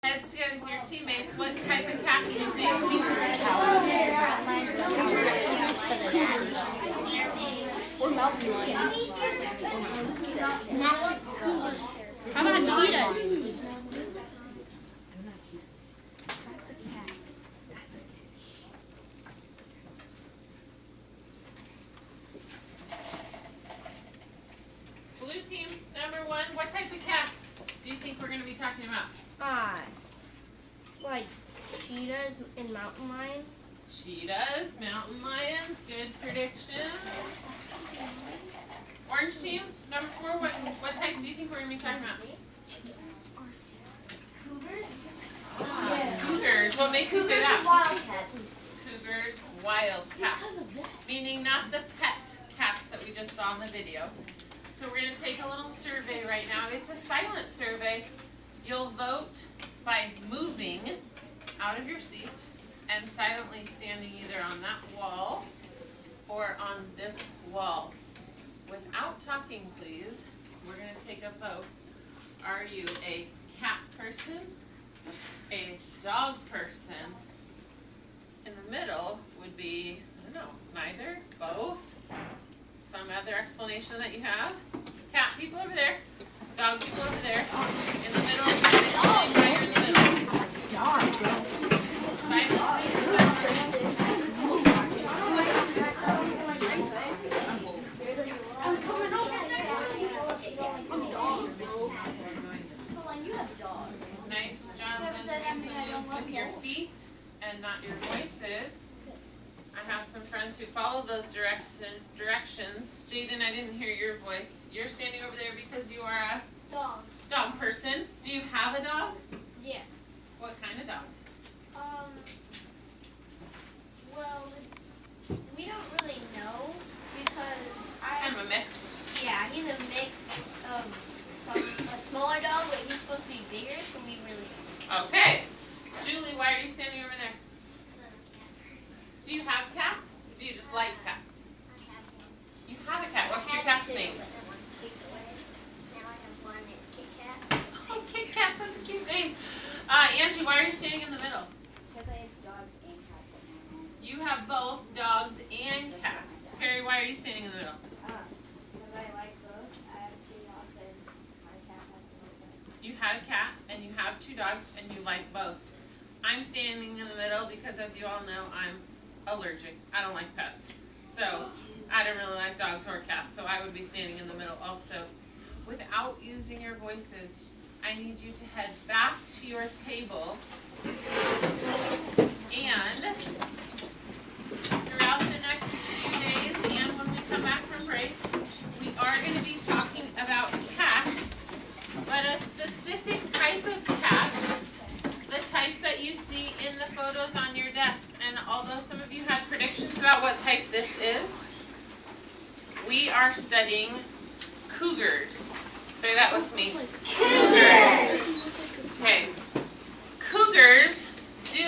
Heads together with your teammates. What type of cat do you think? How about cheetahs? Blue team, number one. What type of cats do you think we're going to be talking about? Like cheetahs and mountain lions. Cheetahs, mountain lions. Good predictions. Orange team, number four. What type do you think we're going to be talking about? Cougars? Cougars. What makes you say that? Wildcats. Cougars, wild cats. Meaning not the pet cats that we just saw in the video. So we're going to take a little survey right now. It's a silent survey. You'll vote by moving out of your seat and silently standing either on that wall or on this wall. Without talking, please, we're going to take a vote. Are you a cat person? A dog person? In the middle would be, I don't know, neither, both, some other explanation that you have. Cat people over there, dog people over there. In the middle is right here in the middle. Nice job with your feet and not your voices. I have some friends who follow those directions. Jaden, I didn't hear your voice. You're standing over there because you are a dog person. Do you have a dog? Yes. What kind of dog? Well, we don't really know because Kind of a mix. yeah, he's a mix of a smaller dog, but he's supposed to be bigger, so we really don't. Okay. Julie, why are you standing over there? Do you have cats? Do you just like cats? You have a cat. What's your cat's name? Oh, Kit Kat, that's a cute name. Angie, why are you standing in the middle? Because I have dogs and cats. You have both dogs and cats. Perry, why are you standing in the middle? Because I like both. I have 2 dogs and my cat has 1 You had a cat and you have 2 dogs and you like both. I'm standing in the middle because, as you all know, I'm allergic. I don't like pets. So I don't really like dogs or cats, so I would be standing in the middle also. Without using your voices, I need you to head back to your table and throughout the next few days and when we come back from break, we are going to be talking about cats, but a specific type of cat, the type that you see in the photos on your desk. And although some of you had predictions about what type this is, we are studying cougars. Say that with me. Cougars. Okay. Cougars do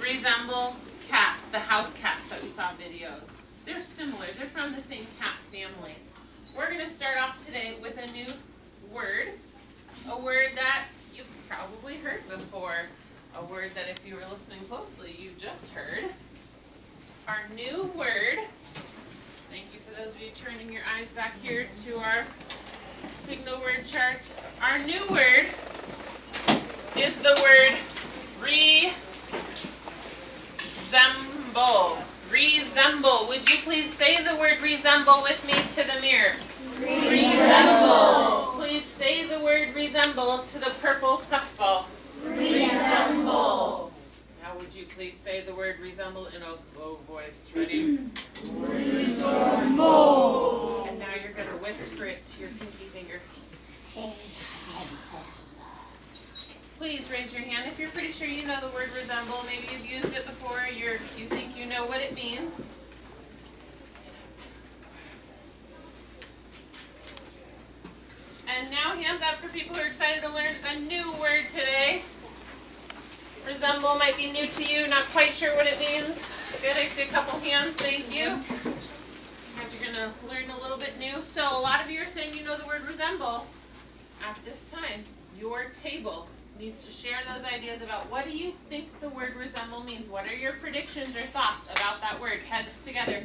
resemble cats, the house cats that we saw videos. They're similar. They're from the same cat family. We're going to start off today with a new word. A word that you've probably heard before. A word that if you were listening closely, you just heard. Our new word, thank you for those of you turning your eyes back here to our signal word chart. Our new word is the word resemble. Resemble. Would you please say the word resemble with me to the mirror? Resemble. Please say the word resemble to the purple puffball. Resemble. Now would you please say the word resemble in a low voice? Ready? Resemble. And now you're going to whisper it to your pinky finger. Please raise your hand if you're pretty sure you know the word resemble. Maybe you've used it before. You think you know what it means. And now hands up for people who are excited to learn a new word today. Resemble might be new to you, not quite sure what it means. Good, I see a couple hands, thank you. Guys, you're going to learn a little bit new. So a lot of you are saying you know the word resemble. At this time, your table need to share those ideas about what do you think the word resemble means. What are your predictions or thoughts about that word? Heads together.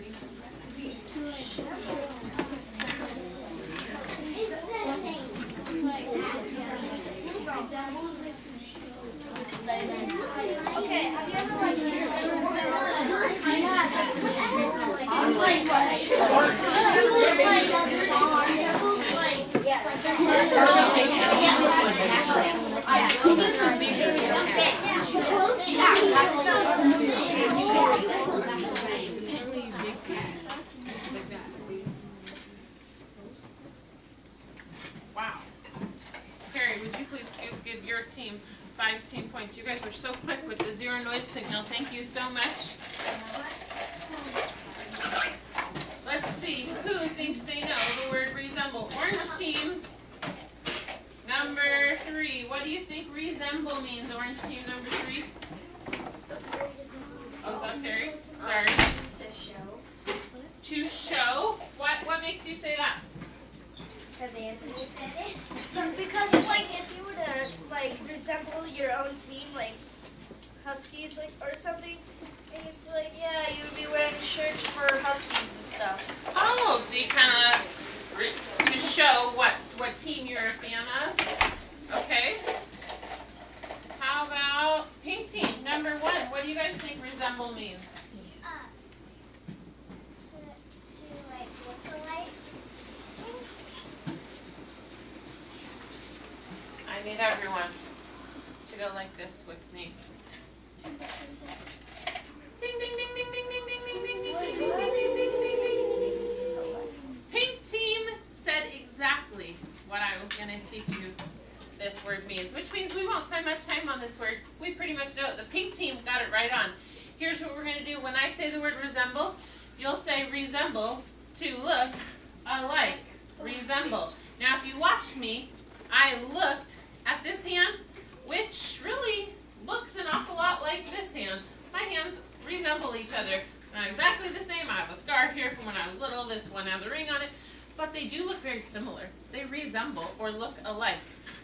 Okay, have you ever watched Wow. Carrie, would you please give your team 5 team points? You guys were so quick with the zero noise signal. Thank you so much. Let's see, who thinks they know the word resemble? Orange team, number 3. What do you think resemble means? Orange team, number 3. Oh, is that Carrie? Sorry. To show. To show? What makes you say that? Because Anthony said it. Because, like, if you were to, like, resemble your own team, like, Huskies, like, or something, and it's like, yeah, you would be wearing shirts for Huskies and stuff. Oh, so you kind of, to show what team you're a fan of? Okay. How about pink team, number 1? What do you guys think resemble means? To like, look alike. I need everyone to go like this with me. Ding ding ding ding ding ding ding ding ding ding ding ding ding ding ding. Pink team said exactly what I was going to teach you this word means, which means we won't spend much time on this word. We pretty much know it. The pink team got it right on. Here's what we're going to do. When I say the word resemble, you'll say resemble, to look alike. Resemble. Now if you watched me, I looked at this hand, which really looks an awful lot like this hand. My hands resemble each other. They're not exactly the same. I have a scar here from when I was little. This one has a ring on it. But they do look very similar. They resemble or look alike.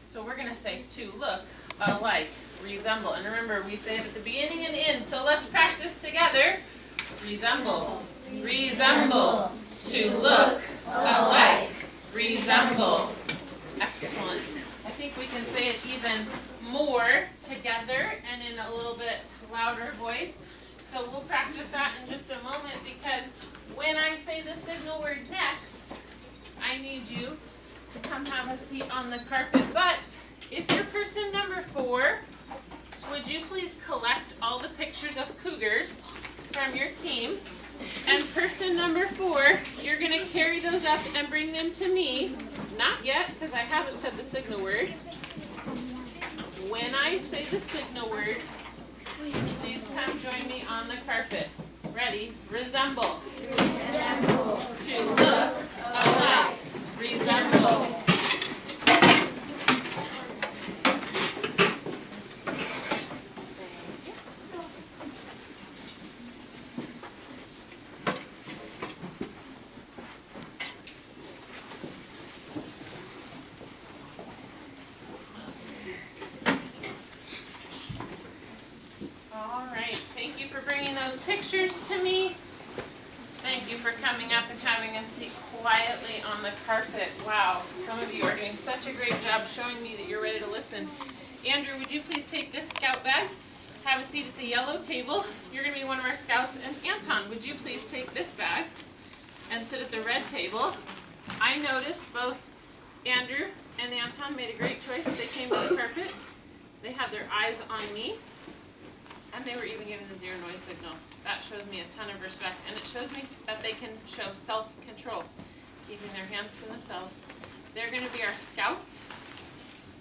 So we're going to say to look alike, resemble. And remember, we say it at the beginning and end. So let's practice together. Resemble. Resemble. To look alike. Resemble. Excellent. I think we can say it even more together and in a little bit louder voice. So we'll practice that in just a moment, because when I say the signal word next, I need you to come have a seat on the carpet. But if you're person number 4, would you please collect all the pictures of cougars from your team? And person number 4, you're going to carry those up and bring them to me. Not yet, because I haven't said the signal word. When I say the signal word, please come join me on the carpet. Ready? Resemble. Resemble. To look alike. Resemble. Pictures to me. Thank you for coming up and having a seat quietly on the carpet. Wow, some of you are doing such a great job showing me that you're ready to listen. Andrew, would you please take this scout bag, have a seat at the yellow table. You're going to be one of our scouts. And Anton, would you please take this bag and sit at the red table. I noticed both Andrew and Anton made a great choice. They came to the carpet. They had their eyes on me. And they were even given the zero noise signal. That shows me a ton of respect. And it shows me that they can show self-control, keeping their hands to themselves. They're going to be our scouts.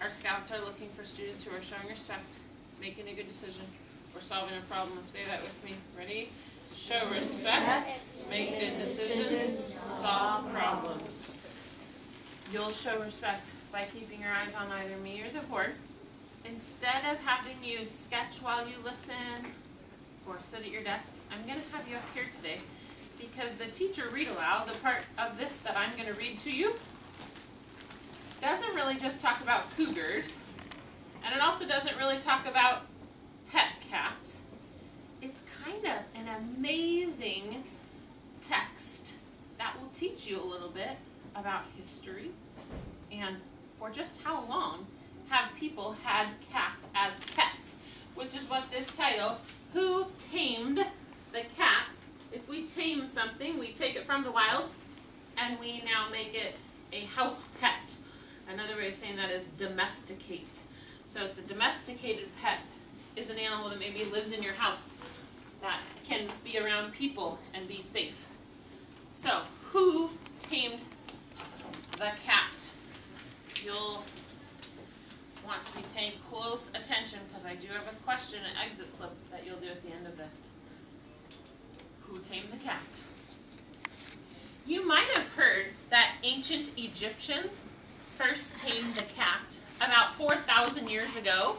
Our scouts are looking for students who are showing respect, making a good decision, or solving a problem. Say that with me. Ready? Show respect, make good decisions, solve problems. You'll show respect by keeping your eyes on either me or the board. Instead of having you sketch while you listen or sit at your desk, I'm going to have you up here today because the teacher read aloud, the part of this that I'm going to read to you, doesn't really just talk about cougars And it also doesn't really talk about pet cats. It's kind of an amazing text that will teach you a little bit about history and for just how long have people had cats as pets, which is what this title, Who Tamed the Cat? If we tame something, we take it from the wild and we now make it a house pet. Another way of saying that is domesticate. So it's a domesticated pet is an animal that maybe lives in your house that can be around people and be safe. So, who tamed the cat? You'll want to be paying close attention because I do have a question and exit slip that you'll do at the end of this. Who tamed the cat? You might have heard that ancient Egyptians first tamed the cat about 4,000 years ago,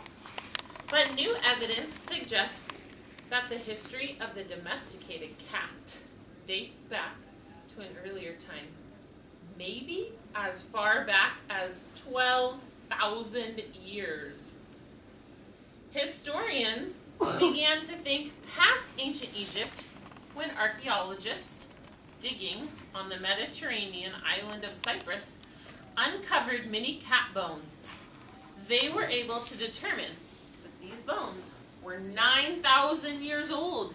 but new evidence suggests that the history of the domesticated cat dates back to an earlier time, maybe as far back as 12,000 years. Historians began to think past ancient Egypt when archaeologists digging on the Mediterranean island of Cyprus uncovered many cat bones. They were able to determine that these bones were 9,000 years old.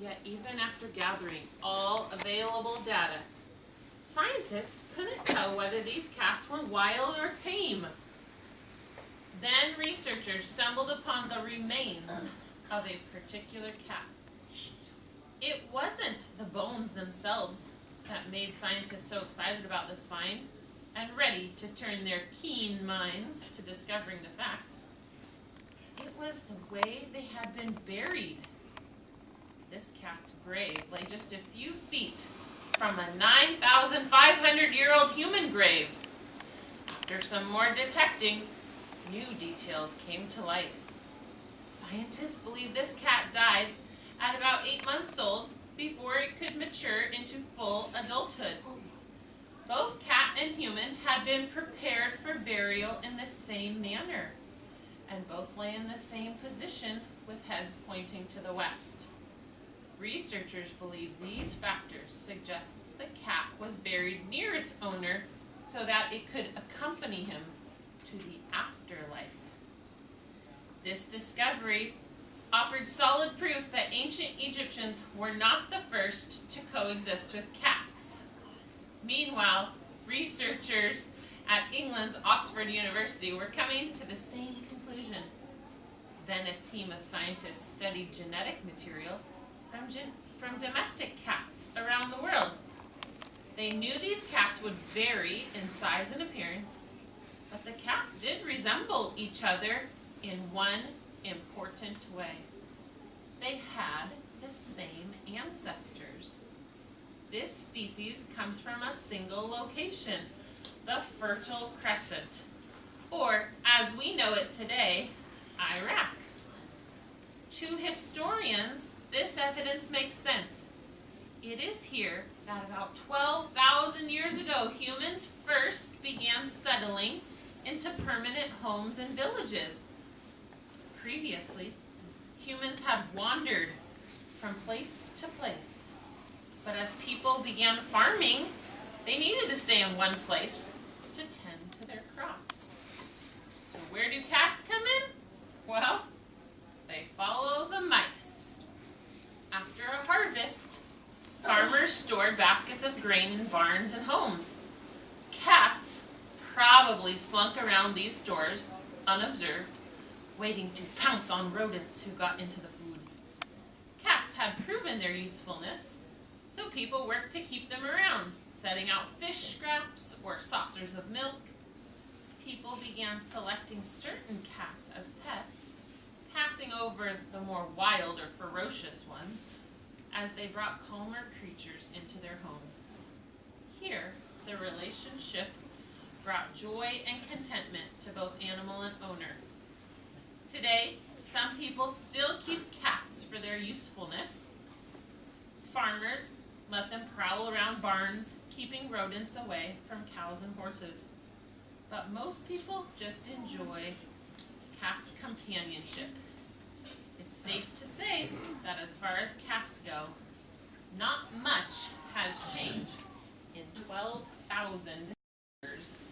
Yet even after gathering all available data, scientists couldn't tell whether these cats were wild or tame. Then researchers stumbled upon the remains of a particular cat. It wasn't the bones themselves that made scientists so excited about this find and ready to turn their keen minds to discovering the facts. It was the way they had been buried. This cat's grave lay just a few feet from a 9,500-year-old human grave. After some more detecting, new details came to light. Scientists believe this cat died at about 8 months old before it could mature into full adulthood. Both cat and human had been prepared for burial in the same manner, and both lay in the same position with heads pointing to the west. Researchers believe these factors suggest the cat was buried near its owner so that it could accompany him to the afterlife. This discovery offered solid proof that ancient Egyptians were not the first to coexist with cats. Meanwhile, researchers at England's Oxford University were coming to the same conclusion. Then a team of scientists studied genetic material from domestic cats around the world. They knew these cats would vary in size and appearance, but the cats did resemble each other in one important way. They had the same ancestors. This species comes from a single location, the Fertile Crescent, or as we know it today, Iraq. To historians, this evidence makes sense. It is here that about 12,000 years ago, humans first began settling into permanent homes and villages. Previously, humans had wandered from place to place. But as people began farming, they needed to stay in one place to tend to their crops. So where do cats come in? Well, they follow the mice. After a harvest, farmers stored baskets of grain in barns and homes. Cats probably slunk around these stores unobserved, waiting to pounce on rodents who got into the food. Cats had proven their usefulness, so people worked to keep them around, setting out fish scraps or saucers of milk. People began selecting certain cats as pets, passing over the more wild or ferocious ones as they brought calmer creatures into their homes. Here, the relationship brought joy and contentment to both animal and owner. Today, some people still keep cats for their usefulness. Farmers let them prowl around barns, keeping rodents away from cows and horses. But most people just enjoy cat's companionship. It's safe to say that as far as cats go, not much has changed in 12,000 years.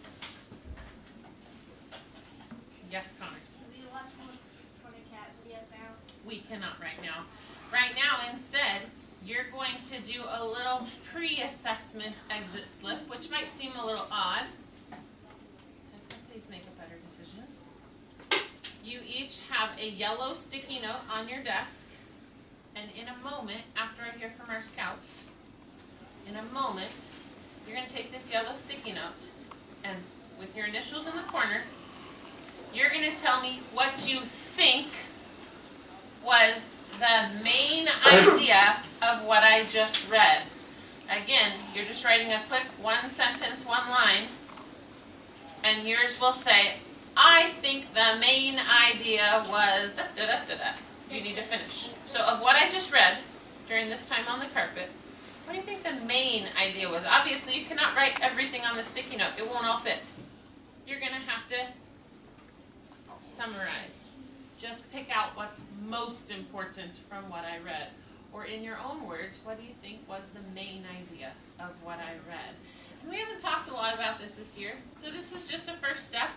Yes, Connor? Can we watch one for the cat videos now? We cannot right now. Right now, instead, you're going to do a little pre-assessment exit slip, which might seem a little odd. Tessa, please make a better decision. You each have a yellow sticky note on your desk, and in a moment, after I hear from our scouts, in a moment, you're going to take this yellow sticky note, and with your initials in the corner, you're going to tell me what you think was the main idea of what I just read. Again, you're just writing a quick one sentence, one line, and yours will say, I think the main idea was da da da da da. You need to finish. So of what I just read during this time on the carpet, what do you think the main idea was? Obviously, you cannot write everything on the sticky note. It won't all fit. You're going to have to summarize. Just pick out what's most important from what I read. Or in your own words, what do you think was the main idea of what I read? And we haven't talked a lot about this year, so this is just a first step.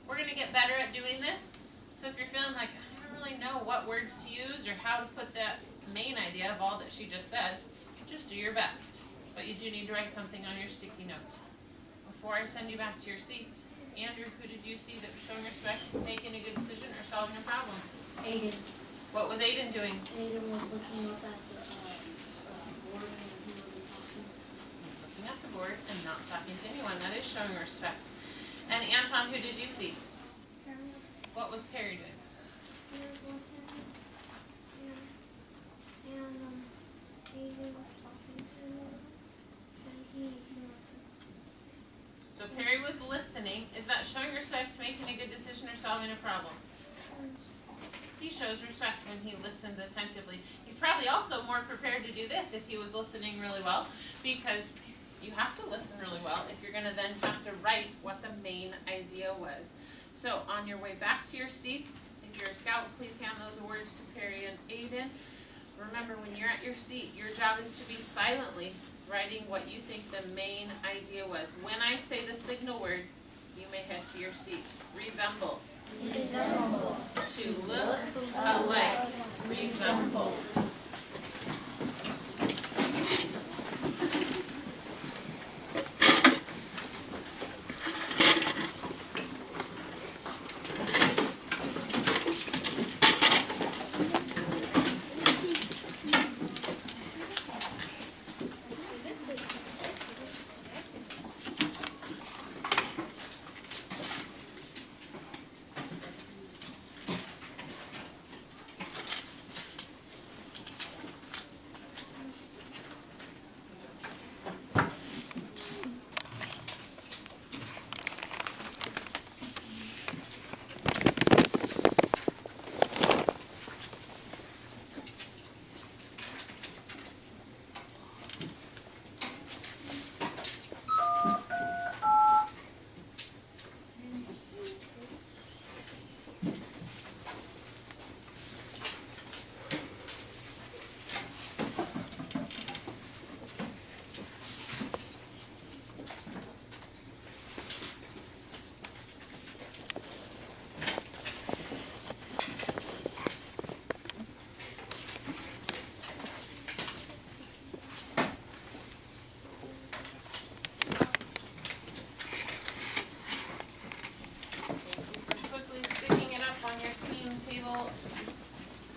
We're going to get better at doing this. So if you're feeling like, I don't really know what words to use or how to put that main idea of all that she just said, just do your best. But you do need to write something on your sticky note. Before I send you back to your seats, Andrew, who did you see that was showing respect, making a good decision, or solving a problem? Aiden. What was Aiden doing? Aiden was looking up at the board and he wasn't talking. He's looking at the board and not talking to anyone. That is showing respect. And Anton, who did you see? Perry. What was Perry doing? He was listening. And Aiden was talking to him. And he ignored him. So Perry was listening. Is that showing respect, making a good decision, or solving a problem? He shows respect when he listens attentively. He's probably also more prepared to do this if he was listening really well, because you have to listen really well if you're going to then have to write what the main idea was. So on your way back to your seats, if you're a scout, please hand those awards to Perry and Aiden. Remember, when you're at your seat, your job is to be silently writing what you think the main idea was. When I say the signal word, you may head to your seat. Resemble. Resemble. To look alike. Resemble.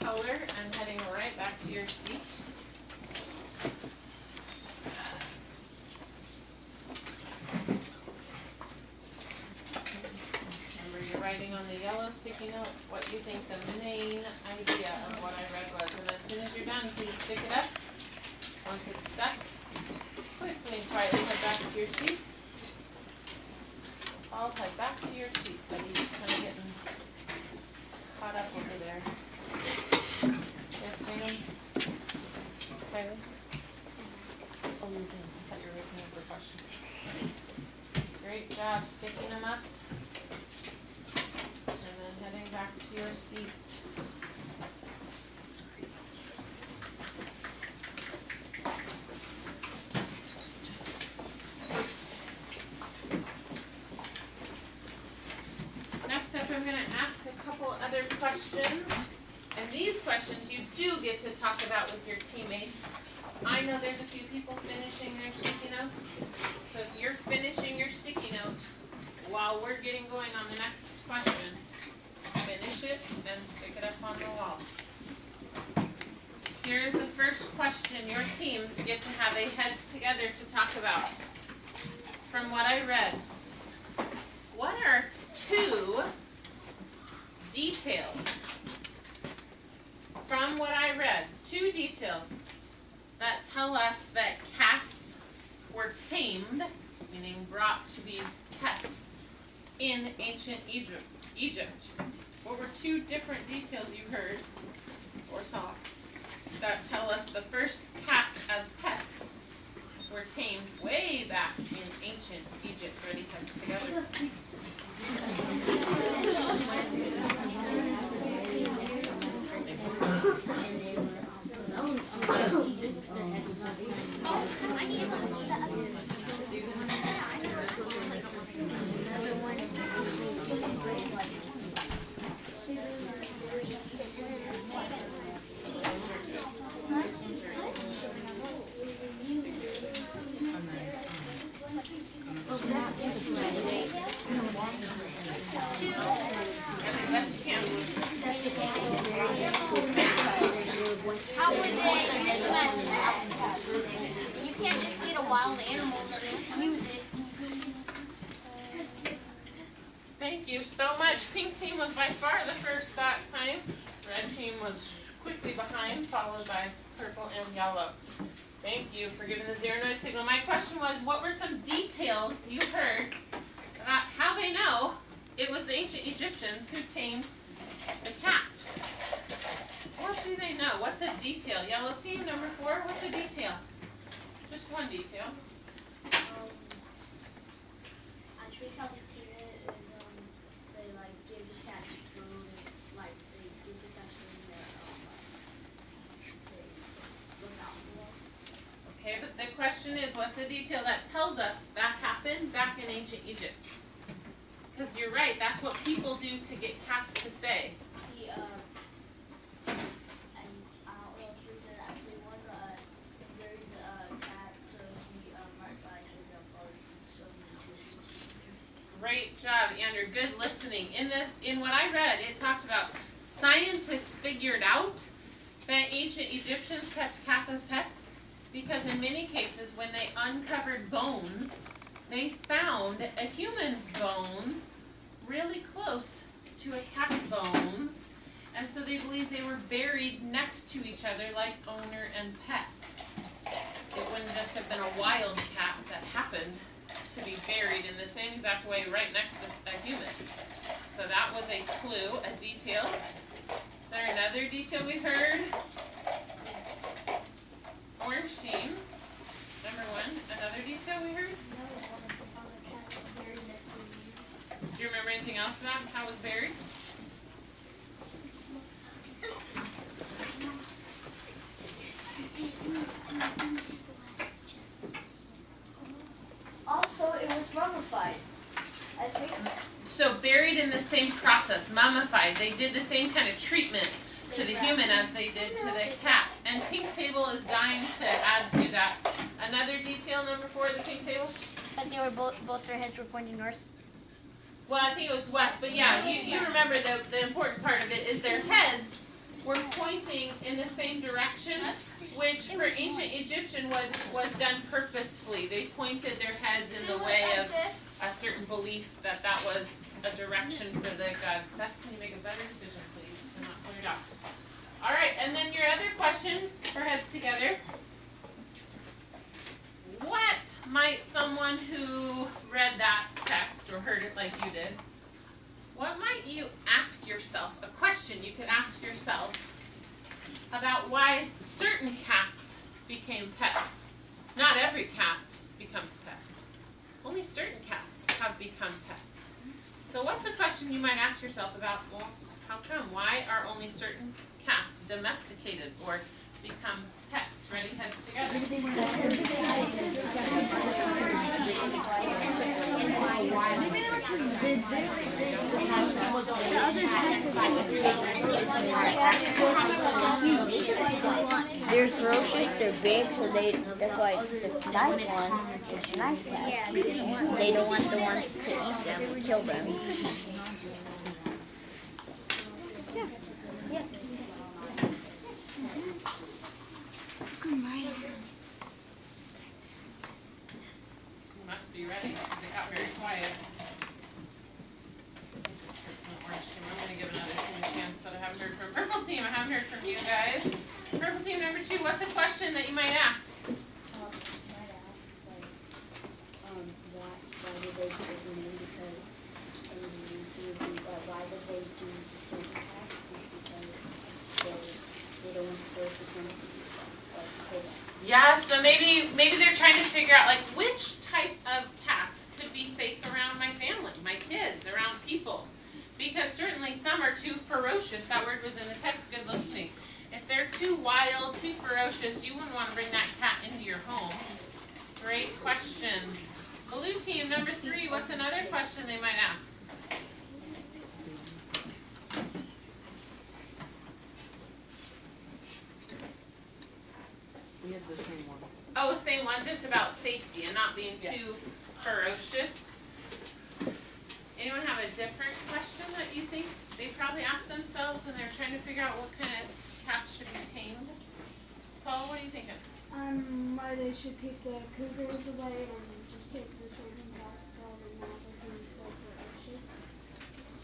Color and heading right back to your seat. Remember, you're writing on the yellow sticky note what you think the main idea of what I read was. And as soon as you're done, please stick it up. Once it's stuck, quickly and quietly head back to your seat. I'll head back to your seat, buddy. You're kind of getting caught up over there. Yes, ma'am? Kylie? Oh, you did. I thought you were looking up the question. Great job sticking them up. And then heading back to your seat. Next up, I'm going to ask a couple other questions. And these questions you do get to talk about with your teammates. I know there's a few people finishing their sticky notes. So if you're finishing your sticky note while we're getting going on the next question, finish it and stick it up on the wall. Here's the first question your teams get to have a heads together to talk about. From what I read, what are 2 details? From what I read, 2 details that tell us that cats were tamed, meaning brought to be pets, in ancient Egypt. What were 2 different details you heard or saw that tell us the first cats as pets were tamed way back in ancient Egypt? Ready, heads together. How would they use them as pets? You can't just get a wild animal and use it. Thank you so much. Pink team was by far the first that time. Red team was quickly behind, followed by purple and yellow. Thank you for giving the 0 noise signal. My question was, what were some details you heard about how they know it was the ancient Egyptians who tamed the cat? What do they know? What's a detail? Yellow team, number 4, what's a detail? Just one detail. I think how they teach it is they like give the cat food, like they give the cat food and they look out for them. Okay, but the question is, what's a detail that tells us that happened back in ancient Egypt? Because you're right, that's what people do to get cats to stay. He and I don't know if this is actually one, but there's a cat, so he marked by his father, so he Great job, Andrew. Good listening. In what I read, it talked about scientists figured out that ancient Egyptians kept cats as pets because in many cases when they uncovered bones, they found a human's bones really close to a cat's bones, and so they believed they were buried next to each other like owner and pet. It wouldn't just have been a wild cat that happened to be buried in the same exact way right next to a human. So that was a clue, a detail. Is there another detail we heard? Orange team, number 1. Another detail we heard? Do you remember anything else about how it was buried? Also, it was mummified. I think. So buried in the same process, mummified. They did the same kind of treatment to the human as they did to the cat. And pink table is dying to add to that. Another detail, number 4, the pink table? But they were both their heads were pointing north. Well, I think it was west, but yeah, you remember the important part of it is their heads were pointing in the same direction, which for ancient Egyptian was done purposefully. They pointed their heads in the way of a certain belief that was a direction for the gods. Seth, can you make a better decision, please, to not pull your dog? All right, and then your other question for heads together. What might someone who read that text or heard it like you did, what might you ask yourself, a question you could ask yourself about why certain cats became pets? Not every cat becomes pets. Only certain cats have become pets. So what's a question you might ask yourself about, well, How come? Why are only certain cats domesticated or become pets? Ready? Heads together. They're ferocious, they're big, so that's why the nice one is nice cats. Yeah, They don't want the ones to eat them or kill them. You must be ready because it got very quiet. I'm going to give another team a chance that I haven't heard from. Purple team, I haven't heard from you guys. Purple team number 2, what's a question that you might ask? Why did they do the name? Because why did they do the silver cats? It's because they don't want the ferocious ones to eat them, like kill them. Yeah, so maybe they're trying to figure out like which type of cats could be safe around my family, my kids, around people. Because certainly some are too ferocious. That word was in the text, good listening. If they're too wild, too ferocious, you wouldn't want to bring that cat into your home. Great question. Blue team number 3, what's another question they might ask? We have the same one. Oh, same one, just about safety and not being too ferocious. Anyone have a different question that you think they probably asked themselves when they're trying to figure out what kind of cats should be tamed? Paul, what are you thinking? Why they should keep the cougars away and just take the certain cats so they're not looking so ferocious.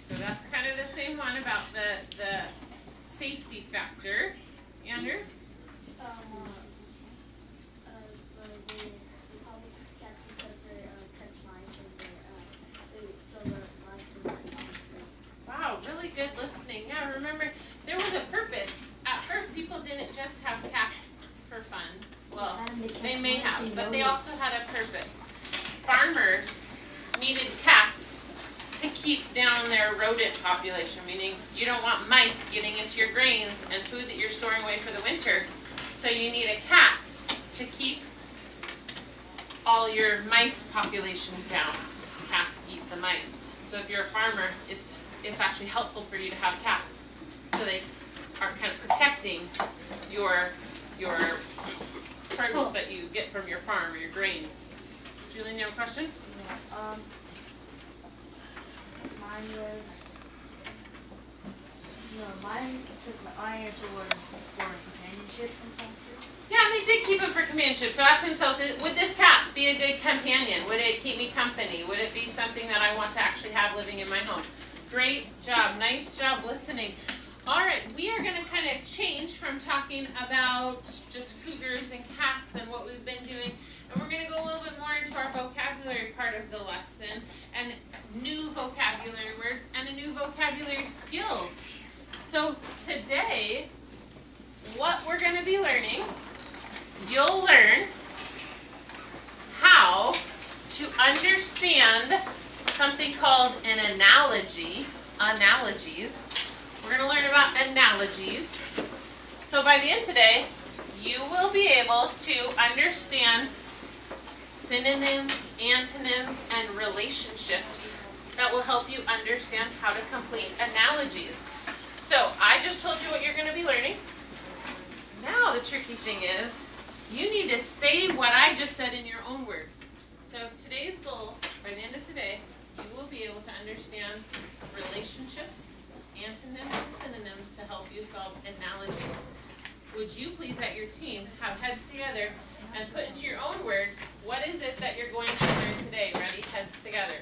So that's kind of the same one about the safety factor. Andrew? They probably cats because they catch mice and so the mice are not free. Wow, really good listening. Yeah, remember, there was a purpose. At first, people didn't just have cats for fun. Well, they may have, but they also had a purpose. Farmers needed cats to keep down their rodent population, meaning you don't want mice getting into your grains and food that you're storing away for the winter. So you need a cat to keep all your mice population down. Cats eat the mice. So if you're a farmer, it's actually helpful for you to have cats. So they are kind of protecting your produce that you get from your farm or your grain. Julian, you have a question? My answer was for companionship sometimes too. Yeah, and they did keep it for companionship. So ask themselves, would this cat be a good companion? Would it keep me company? Would it be something that I want to actually have living in my home? Great job. Nice job listening. All right, we are going to kind of change from talking about just cougars and cats and what we've been doing, and we're going to go a little bit more into our vocabulary part of the lesson and new vocabulary words and a new vocabulary skills. So today, what we're going to be learning, you'll learn how to understand something called an analogy, analogies. We're going to learn about analogies. So by the end today, you will be able to understand synonyms, antonyms, and relationships that will help you understand how to complete analogies. So I just told you what you're going to be learning. Now the tricky thing is, you need to say what I just said in your own words. So if today's goal, by the end of today, you will be able to understand relationships, antonyms, and synonyms to help you solve analogies. Would you please, at your team, have heads together and put into your own words, what is it that you're going to learn today? Ready? Heads together.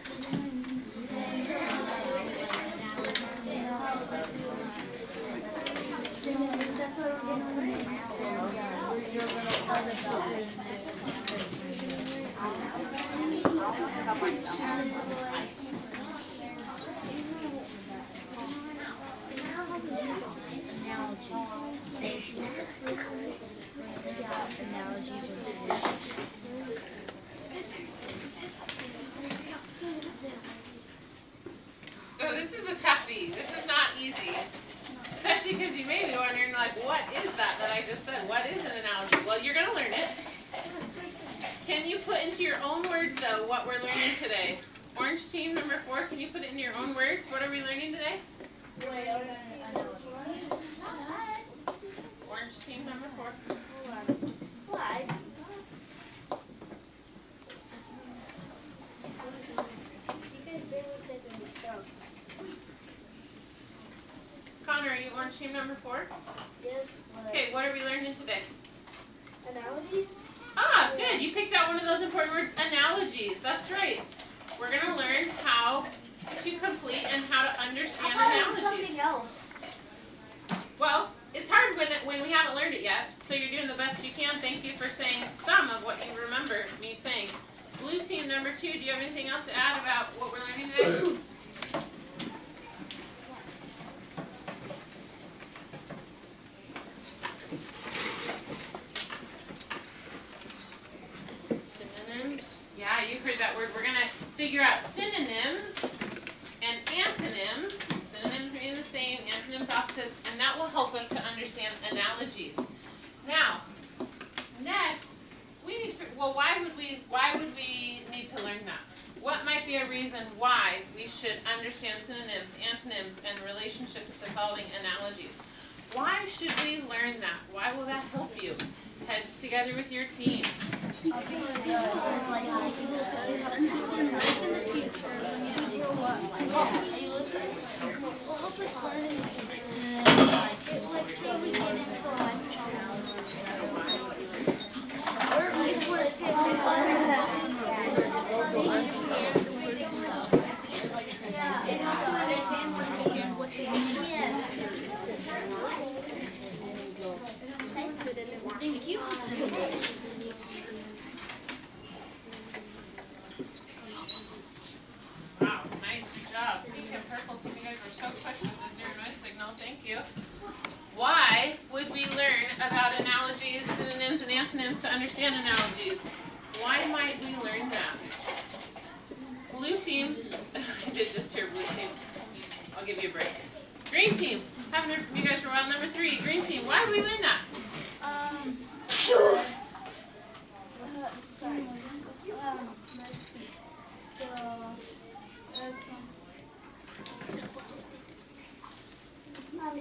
So this is a tough coffee. This is not easy. Especially because you may be wondering, like, what is that I just said? What is an analogy? Well, you're going to learn it. Can you put into your own words, though, what we're learning today? Orange team number 4, can you put it in your own words? What are we learning today? Orange team number 4. Why? You guys barely said any stuff. Connor, are you orange team number 4? Yes, but Okay, what are we learning today? analogies? Ah, good. You picked out one of those important words, analogies. That's right. We're going to learn how to complete and how to understand analogies. Something else. Well, it's hard when we haven't learned it yet, so you're doing the best you can. Thank you for saying some of what you remember me saying. Blue team number 2, do you have anything else to add about what we're learning today? Synonyms. Yeah, you heard that word. We're going to figure out synonyms and antonyms. Synonyms mean the same, antonyms opposites, and that will help us to understand analogies. Now, next, why would we need to learn that? What might be a reason why we should understand synonyms, antonyms, and relationships to solving analogies? Why should we learn that? Why will that help you? Heads together with your team. Thank you. Wow, nice job. Pink and purple team, you guys were so quick with the zero noise signal. Thank you. Why would we learn about analogies, synonyms, and antonyms to understand analogies? Why might we learn that? Blue team, I did just hear blue team. I'll give you a break. Green team, haven't heard from you guys for a while. Number 3, green team, why would we learn that? Sorry.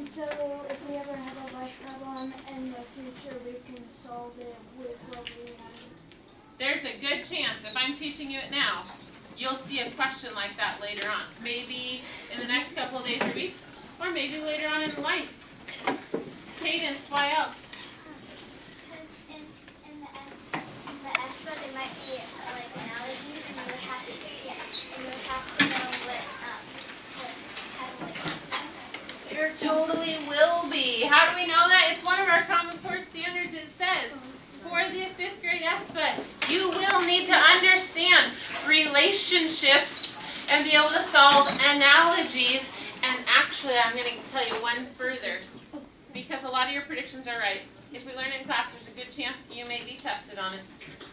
So if we ever have a life problem in the future, we can solve it with what we learned. There's a good chance, if I'm teaching you it now, you'll see a question like that later on. Maybe in the next couple of days or weeks, or maybe later on in life. Cadence, why else? Because in the ESPA, there might be like analogies, and you would have to know what to have like. There totally will be. How do we know that? It's one of our Common Core standards. It says, for the 5th grade ESPA, you will need to understand relationships and be able to solve analogies. And actually, I'm going to tell you one further, because a lot of your predictions are right. If we learn in class, there's a good chance you may be tested on it.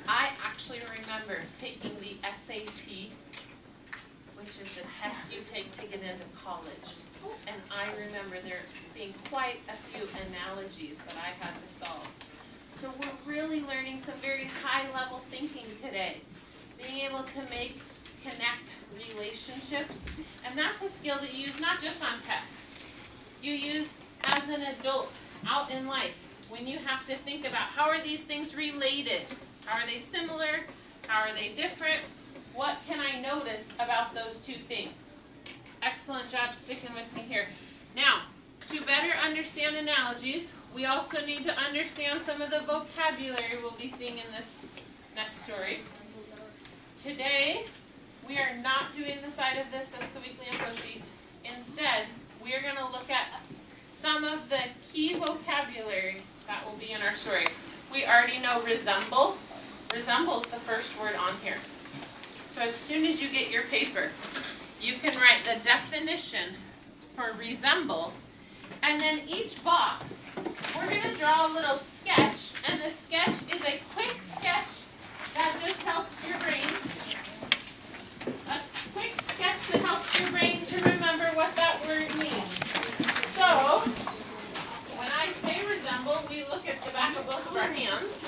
I actually remember taking the SAT, which is the test you take to get into college. And I remember there being quite a few analogies that I had to solve. So we're really learning some very high-level thinking today. Being able to connect relationships. And that's a skill that you use not just on tests. You use as an adult out in life when you have to think about how are these things related? How are they similar? How are they different? What can I notice about those two things? Excellent job sticking with me here. Now, to better understand analogies, we also need to understand some of the vocabulary we'll be seeing in this next story. Today, we are not doing the side of this, that's the weekly info sheet. Instead, we are going to look at some of the key vocabulary that will be in our story. We already know resemble. Resemble is the first word on here. So as soon as you get your paper, you can write the definition for resemble, and then each box, we're going to draw a little sketch, and the sketch is a quick sketch that just helps your brain. A quick sketch that helps your brain to remember what that word back of both of our hands.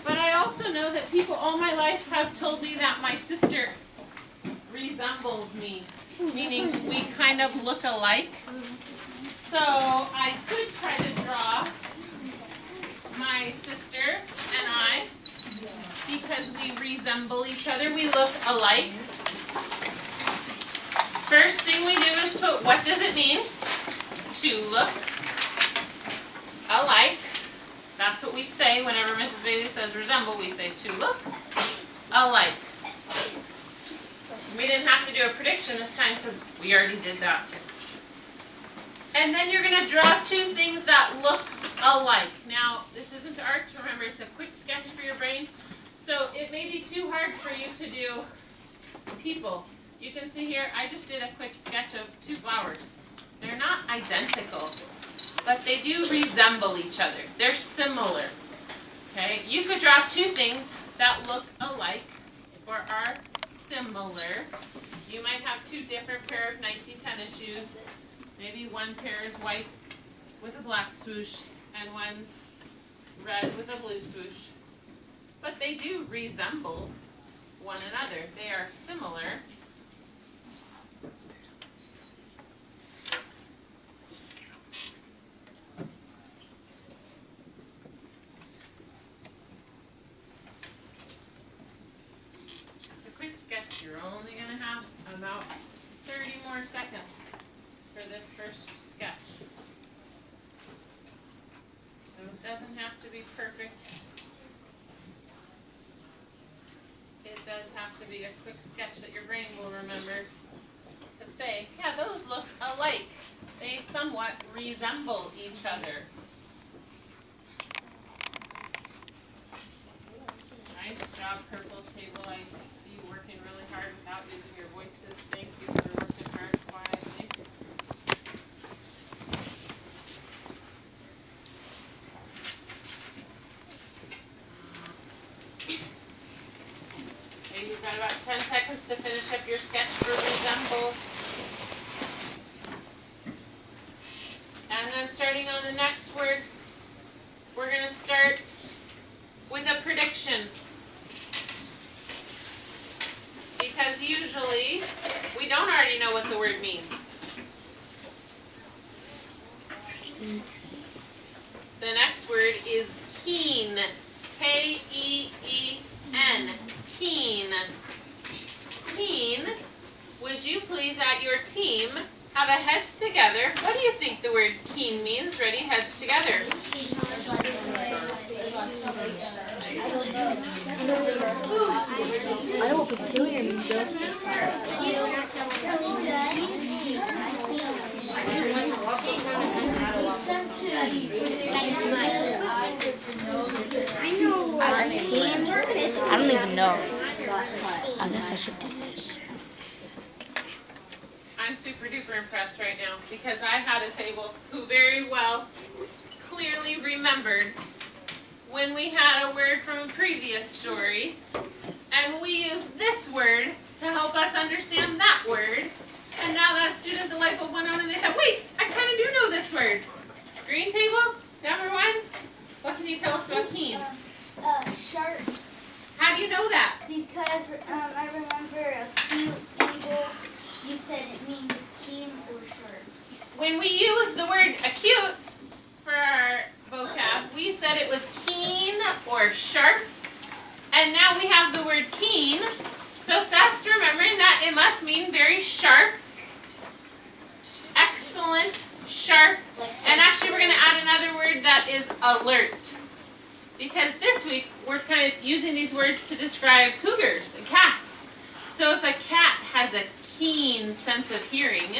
But I also know that people all my life have told me that my sister resembles me, meaning we kind of look alike. So I could try to draw my sister and I, because we resemble each other, we look alike. First thing we do is put, what does it mean to look alike? That's what we say whenever Mrs. Bailey says resemble, we say to look alike. We didn't have to do a prediction this time because we already did that. And then you're going to draw two things that look alike. Now, this isn't art. Remember, it's a quick sketch for your brain. So it may be too hard for you to do people. You can see here, I just did a quick sketch of two flowers. They're not identical, but they do resemble each other. They're similar. Okay, you could draw two things that look alike or are similar. You might have two different pair of Nike tennis shoes. Maybe one pair is white with a black swoosh and one's red with a blue swoosh. But they do resemble one another. They are similar. It's a quick sketch. You're only going to have about 30 more seconds for this first sketch. So it doesn't have to be perfect. It does have to be a quick sketch that your brain will remember to say, yeah, those look alike. They somewhat resemble each other. Nice job, Purple Table. I see you working really hard without using your voices. Thank you for working hard quietly. Okay, you've got about 10 seconds to finish up your sketch for resemble. And then starting on the next word, we're going to start with a prediction. Because usually, we don't already know what the word means. The next word is keen. K-E-E-N. Keen. Keen. Would you please, at your team, have a heads together? What do you think the word keen means? Ready? Heads together. I don't want to kill you, though. I don't even know. I guess I should do this. I'm super duper impressed right now because I had a table who very well clearly remembered when we had a word from a previous story and we used this word to help us understand that word, and now that student, the light bulb went on and they thought, wait, I kind of do know this word. Green table, number one, what can you tell us about keen? Sharp. How do you know that? Because I remember a few people, you said it means keen or sharp. When we use the word acute for our vocab, we said it was keen or sharp, and now we have the word keen, so Seth's remembering that it must mean very sharp, excellent, sharp, and actually we're going to add another word that is alert, because this week we're kind of using these words to describe cougars and cats. So if a cat has a keen sense of hearing,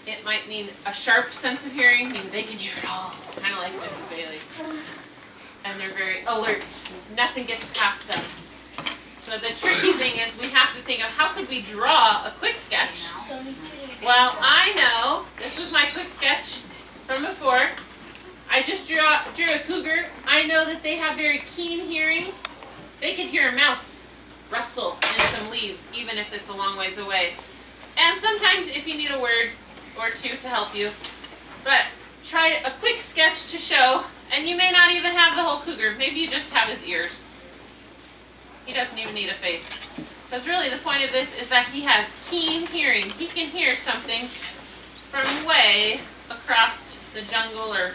it might mean a sharp sense of hearing, meaning they can hear it all, kind of like Mrs. Bailey. And they're very alert. Nothing gets past them. So the tricky thing is we have to think of how could we draw a quick sketch. Well, I know, this was my quick sketch from before. I just drew a cougar. I know that they have very keen hearing. They could hear a mouse rustle in some leaves, even if it's a long ways away. And sometimes if you need a word or two to help you. But try a quick sketch to show And you may not even have the whole cougar. Maybe you just have his ears. He doesn't even need a face. Because really the point of this is that he has keen hearing. He can hear something from way across the jungle or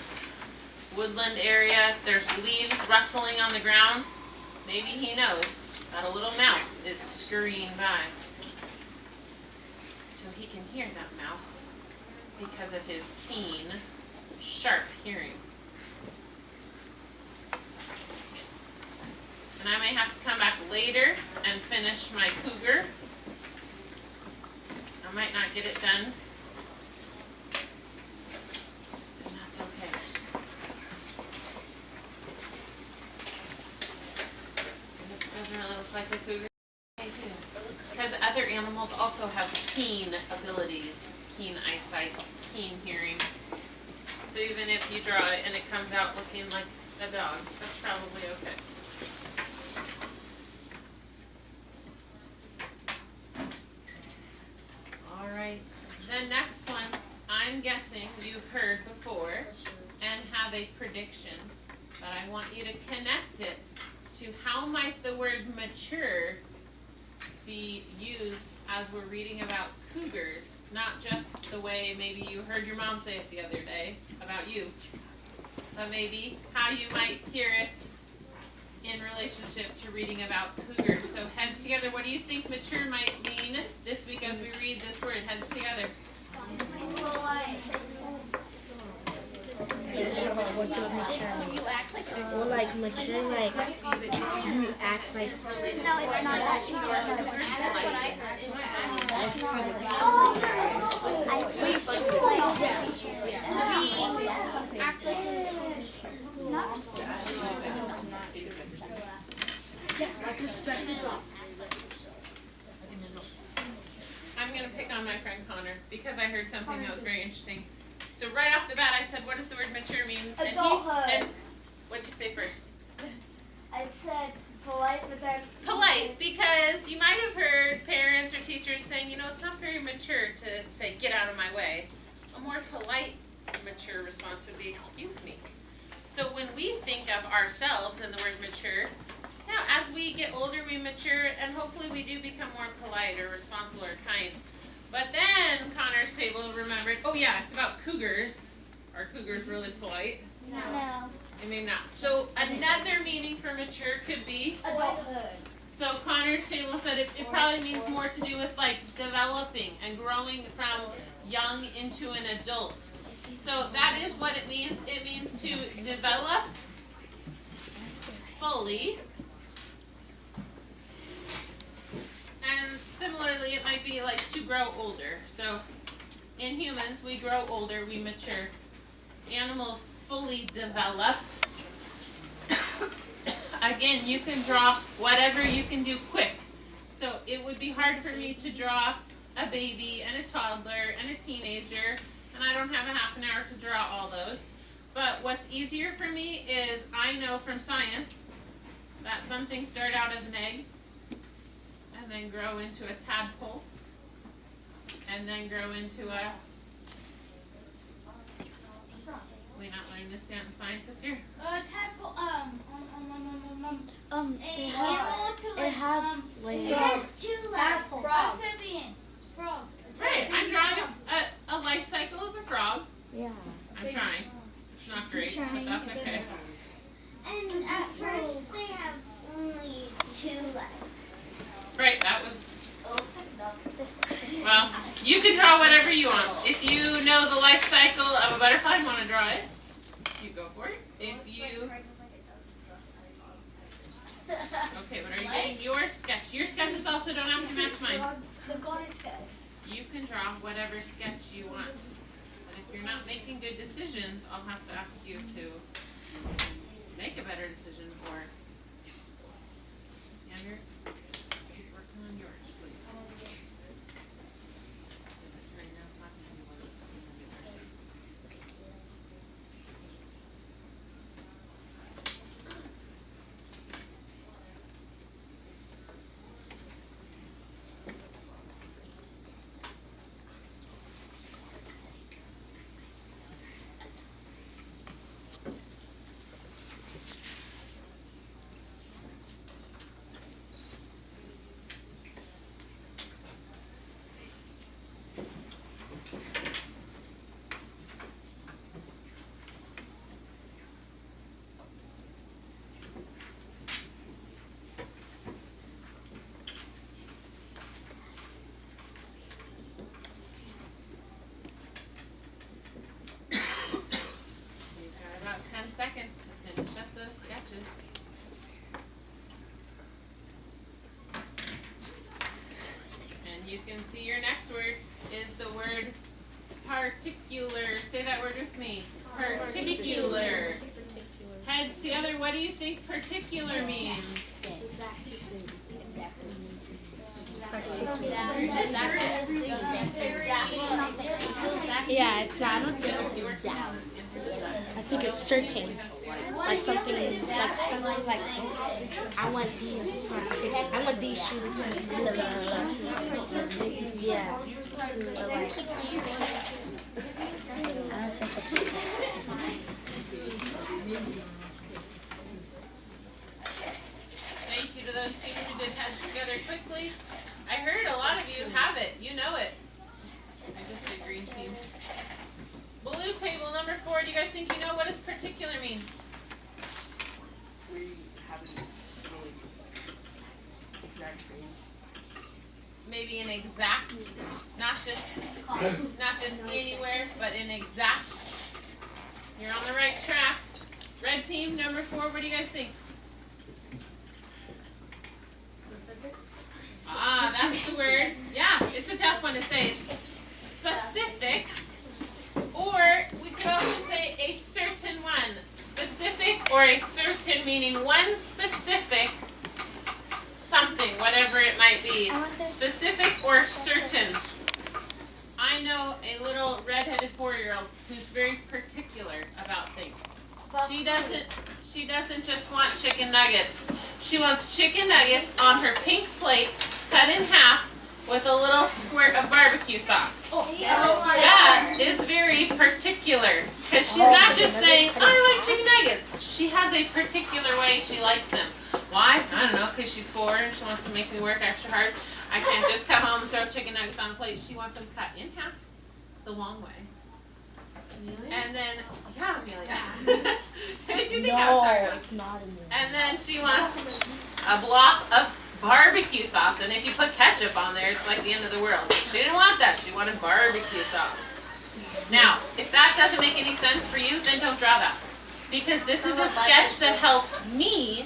woodland area. If there's leaves rustling on the ground, maybe he knows that a little mouse is scurrying by. So he can hear that mouse because of his keen, sharp hearing. And I may have to come back later and finish my cougar. I might not get it done. And that's okay. It doesn't really look like a cougar. Because other animals also have keen abilities, keen eyesight, keen hearing. So even if you draw it and it comes out looking like a dog, that's probably okay. Alright, the next one, I'm guessing you've heard before and have a prediction, but I want you to connect it to how might the word mature be used as we're reading about cougars, not just the way maybe you heard your mom say it the other day about you, but maybe how you might hear it in relationship to reading about cougars. So heads together, what do you think mature might mean this week as we read this word? Heads together. What does mature mean? Well, like mature, like you act like. No, it's not that. She just said it was I think it's I'm going to pick on my friend Connor because I heard something that was very interesting. So right off the bat I said, what does the word mature mean? Adulthood. What'd you say first? I said polite, but then Polite, because you might have heard parents or teachers saying, you know, it's not very mature to say, get out of my way. A more polite, mature response would be, excuse me. So when we think of ourselves and the word mature, now as we get older we mature and hopefully we do become more polite or responsible or kind. But then Connor's table remembered, oh yeah, it's about cougars. Are cougars really polite? no. I mean not. So another meaning for mature could be, Adulthood. so Connor's table said it probably means more to do with like developing and growing from young into an adult. So that is what it means. It means to develop fully. And similarly, it might be like to grow older. So in humans, we grow older, we mature. Animals fully develop. Again, you can draw whatever you can do quick. So it would be hard for me to draw a baby and a toddler and a teenager, and I don't have a half an hour to draw all those. But what's easier for me is I know from science that some things start out as an egg and then grow into a tadpole and then grow into a... We not learned this yet in science this year? Tadpole, It has like. It has two legs. amphibian, frog. Right, I'm drawing a life cycle of a frog. Yeah. I'm trying. It's not great, but that's okay. And at first they have only two legs. Right, that was... It looks like a dog. Well, you can draw whatever you want. If you know the life cycle of a butterfly and want to draw it, you go for it. If you... Okay, but are you getting your sketch? Your sketches also don't have to match mine. The god is good. You can draw whatever sketch you want. And if you're not making good decisions, I'll have to ask you to make a better decision or... Younger? Keep working on yours, please. Right now, talking to you. And see, your next word is the word particular. Say that word with me. Particular. Heads together, what do you think particular means? Yeah, it's not. I don't think it's exact. I think it's certain. Like something is like I want these shoes. Yeah. I don't think it's exact. Thank you to those teams who did heads together quickly. I heard a lot of you have it. You know it. I just did green team. Blue table number 4. Do you guys think you know what does particular mean? We haven't really exact same. Maybe an exact, not just anywhere, but an exact. You're on the right track. Red team number 4. What do you guys think? Ah, that's the word. Yeah, it's a tough one to say. It's specific, or we could also say a certain one. Specific or a certain, meaning one specific something, whatever it might be. Specific or certain. I know a little redheaded 4-year-old who's very particular about things. She doesn't just want chicken nuggets. She wants chicken nuggets on her pink plate, cut in half, with a little squirt of barbecue sauce. That is very particular. Because she's not just saying, oh, I like chicken nuggets. She has a particular way she likes them. Why? I don't know, because she's 4 and she wants to make me work extra hard. I can't just come home and throw chicken nuggets on a plate. She wants them cut in half, the long way. And then, yeah, Amelia. Who did you think I was talking about? It's not Amelia. And then she wants a block of barbecue sauce. And if you put ketchup on there, it's like the end of the world. She didn't want that. She wanted barbecue sauce. Now, if that doesn't make any sense for you, then don't draw that. Because this is a sketch that helps me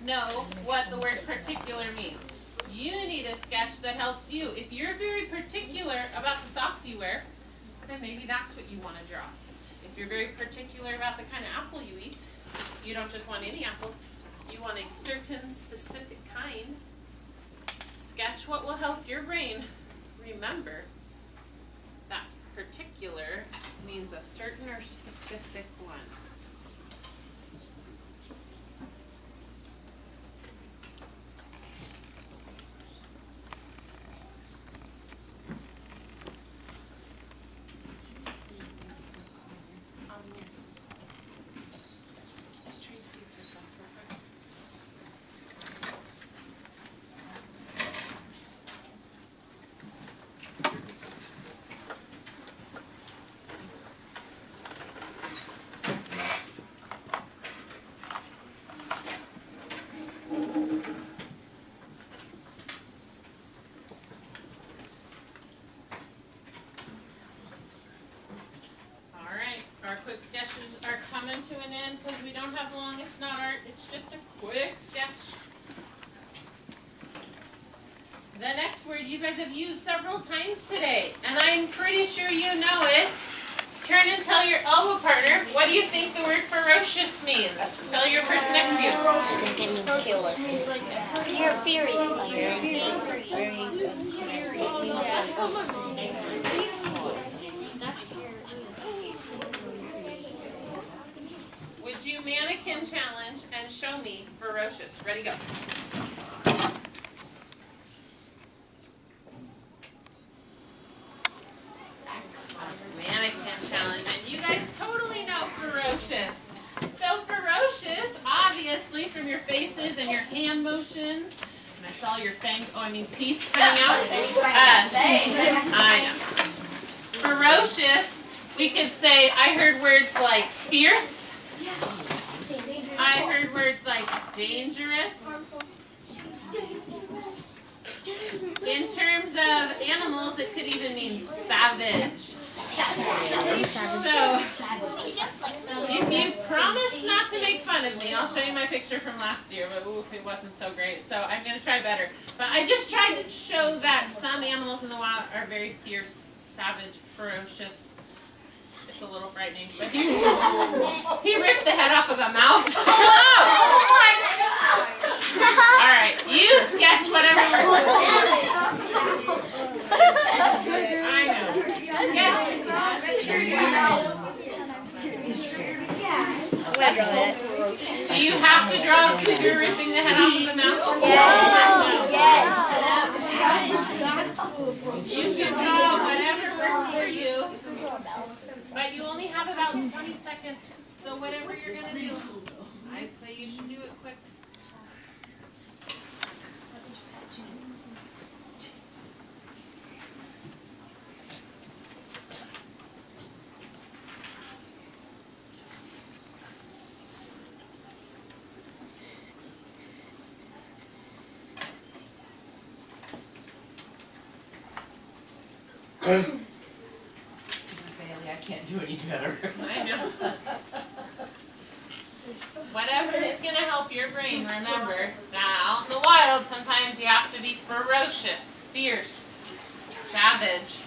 know what the word particular means. You need a sketch that helps you. If you're very particular about the socks you wear, then maybe that's what you want to draw. If you're very particular about the kind of apple you eat, you don't just want any apple, you want a certain specific kind. Sketch what will help your brain remember that particular means a certain or specific one. Our quick sketches are coming to an end because we don't have long. It's not art. It's just a quick sketch. The next word you guys have used several times today, and I'm pretty sure you know it. Turn and tell your elbow partner, what do you think the word ferocious means? Tell your person next to you. I think it means killers. You're furious. Very angry. Would you mannequin challenge and show me ferocious? Ready, go. Excellent. Mannequin challenge. And you guys totally know ferocious. So ferocious, obviously, from your faces and your hand motions. And I saw your teeth coming out. I know. Ferocious, we could say, I heard words like fierce. I heard words like dangerous. In terms of animals, it could even mean savage. So, if you promise not to make fun of me, I'll show you my picture from last year, but ooh, it wasn't so great. So I'm going to try better. But I just tried to show that some animals in the wild are very fierce, savage, ferocious. It's a little frightening, but he ripped the head off of a mouse. Alright, you sketch whatever works. I know. Sketch. Do you have to draw a cougar ripping the head off of a mouse? Yes. You can draw whatever works for you, but you only have about 20 seconds, so whatever you're going to do, I'd say you should do it quick. Bailey, I can't do any better. I know. Whatever is going to help your brain, remember that out in the wild sometimes you have to be ferocious, fierce, savage.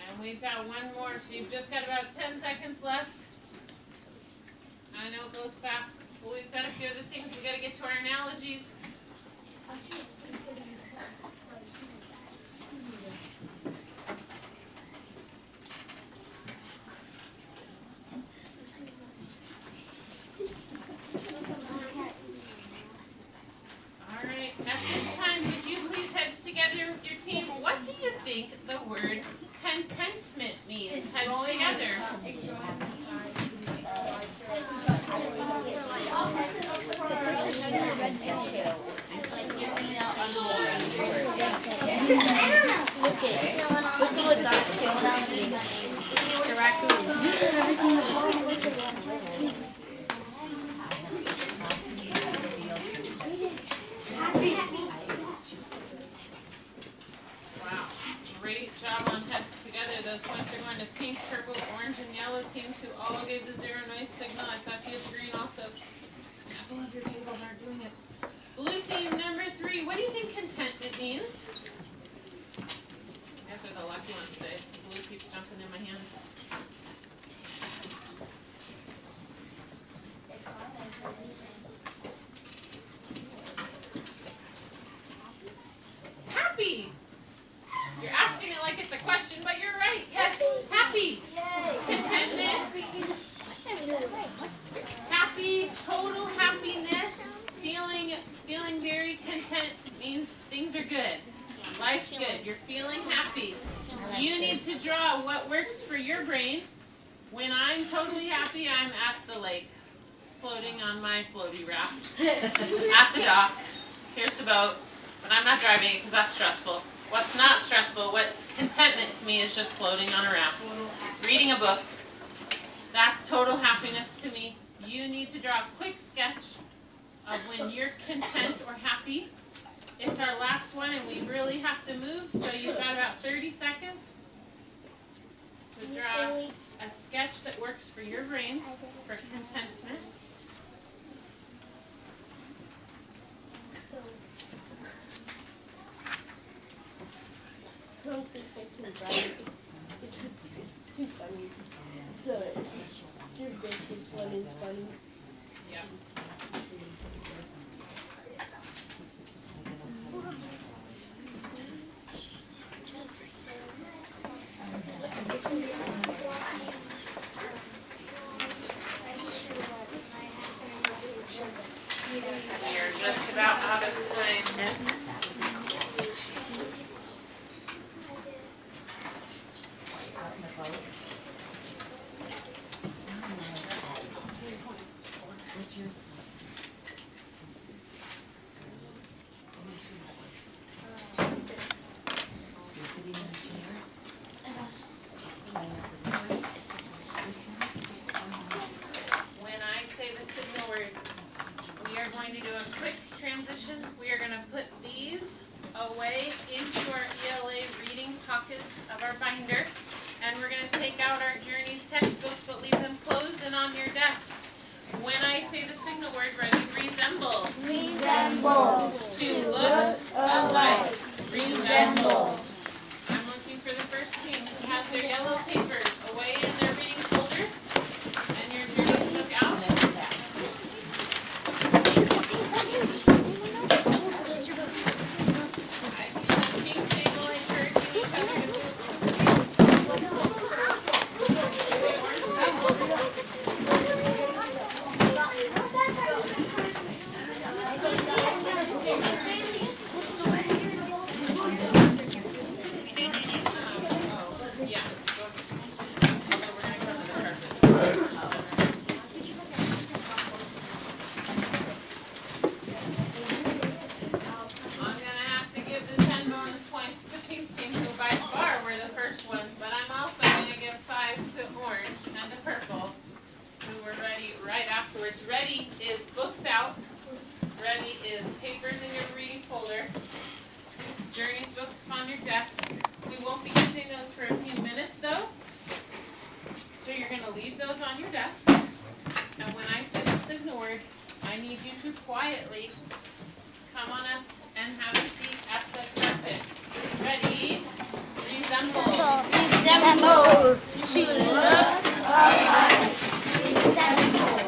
And we've got one more, so you've just got about 10 seconds left. I know it goes fast, but we've got a few other things. We've got to get to our analogies. Alright, at this time, would you please heads together with your team? What do you think the word contentment means? Heads together. Wow, great job on heads together. Those points are going to pink, purple, orange, and yellow teams who all gave the zero noise signal. I saw a few of the green also. A couple of your tables aren't doing it. Blue team number 3, what do you think contentment means? You guys are the lucky ones today. Blue keeps jumping in my hand. Happy! You're asking it like it's a question, but you're right. Yes, happy. Contentment. Happy, total happiness. Feeling very content means things are good. Life's good. You're feeling happy. You need to draw what works for your brain. When I'm totally happy, I'm at the lake, floating on my floaty raft. At the dock. Here's the boat. But I'm not driving it because that's stressful. What's not stressful, what's contentment to me is just floating on a raft. Reading a book. That's total happiness to me. You need to draw a quick sketch of when you're content or happy. It's our last one and we really have to move, so you've got about 30 seconds to draw a sketch that works for your brain for contentment. It's too funny. So, your bitch's one is funny. Yeah. You're just about out of time. When I say the signal word, we are going to do a quick transition. We are going to put these away into our ELA reading pocket of our binder. And we're going to take out our Journeys textbooks, but leave them closed and on your desk. When I say the signal word, ready, resemble. Resemble. To look alike. Resemble. I'm looking for the first team who has their yellow papers away in their reading folder and your Journeys book out. I see the pink table encouraging each other to move. Yeah. Although we're gonna come to the carpets. I'm gonna have to give the 10 bonus points to pink team, who by far were the first ones, but I'm also gonna give 5 to orange and to purple, who were ready right afterwards. Ready is books out. Ready is papers in your reading folder. Journeys books on your desk. We won't be using those for a few minutes though. So you're gonna leave those on your desk. And when I say the signal word, I need you to quietly come on up and have a seat at the carpet. Ready? Resemble. Resemble. To look alike. Resemble.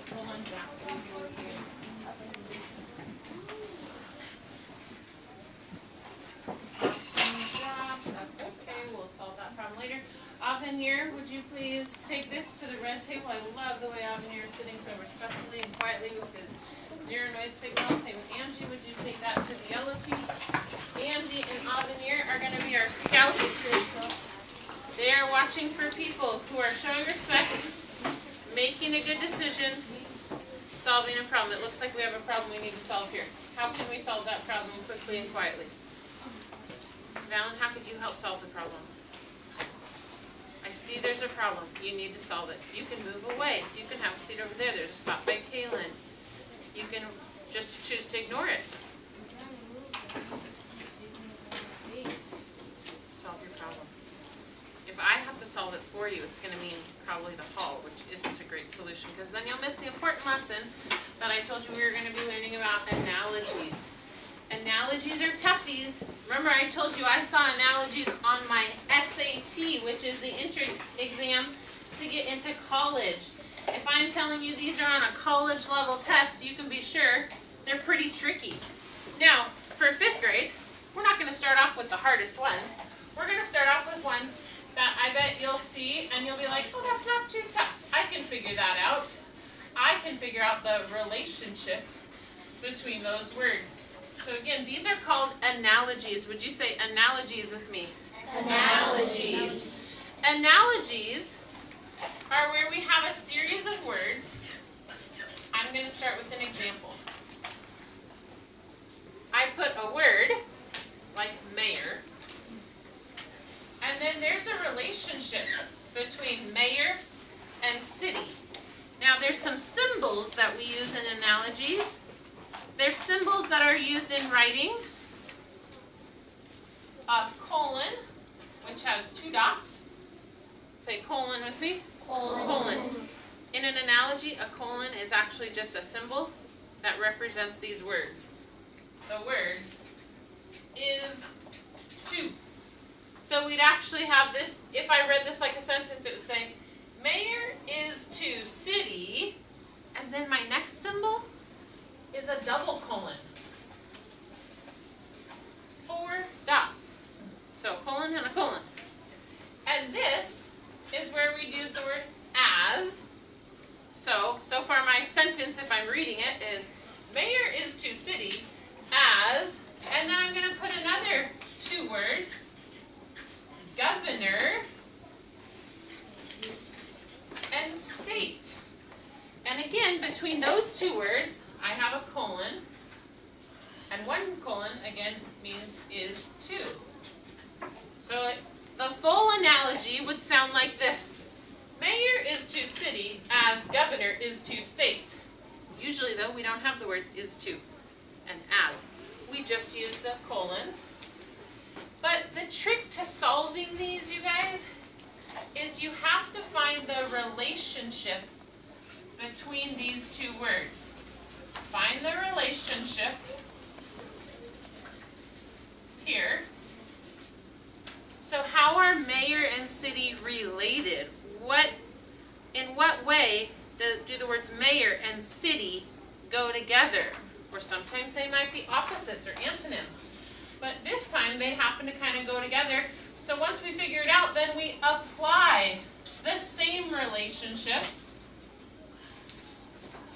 Hold on, Jack. So you look here. That's okay. We'll solve that problem later. Avenir, would you please take this to the red table? I love the way Avenir is sitting so respectfully and quietly with his zero noise signal. Same with Angie. Would you take that to the yellow team? Angie and Avenir are going to be our scouts. They are watching for people who are showing respect, making a good decision, solving a problem. It looks like we have a problem we need to solve here. How can we solve that problem quickly and quietly? Valen, how could you help solve the problem? I see there's a problem. You need to solve it. You can move away. You can have a seat over there. There's a spot by Kaylin. You can just choose to ignore it. Solve your problem. If I have to solve it for you, it's going to mean probably the hall, which isn't a great solution, because then you'll miss the important lesson that I told you we were going to be learning about analogies. Analogies are toughies. Remember I told you I saw analogies on my SAT, which is the entrance exam to get into college. If I'm telling you these are on a college level test, you can be sure they're pretty tricky. Now, for 5th grade, we're not going to start off with the hardest ones. We're going to start off with ones that I bet you'll see and you'll be like, oh, that's not too tough. I can figure that out. I can figure out the relationship between those words. So again, these are called analogies. Would you say analogies with me? Analogies. Analogies are where we have a series of words. I'm going to start with an example. I put a word, like mayor, and then there's a relationship between mayor and city. Now there's some symbols that we use in analogies. There's symbols that are used in writing. A colon, which has 2 dots. Say colon with me. Colon. In an analogy, a colon is actually just a symbol that represents these words. The words is to. So we'd actually have this, if I read this like a sentence, it would say, mayor is to city, and then my next symbol is a double colon. 4 dots. So colon and a colon. And this is where we'd use the word as. So far my sentence, if I'm reading it, is mayor is to city as, and then I'm going to put another 2 words, governor and state. And again, between those 2 words, I have a colon, and 1 colon, again, means is to. So the full analogy would sound like this. Mayor is city as governor is to state. Usually though, we don't have the words is to and as. We just use the colons. But the trick to solving these, you guys, is you have to find the relationship between these two words. Find the relationship here. So how are mayor and city related? In what way do the words mayor and city go together? Or sometimes they might be opposites or antonyms. But this time they happen to kind of go together. So once we figure it out, then we apply the same relationship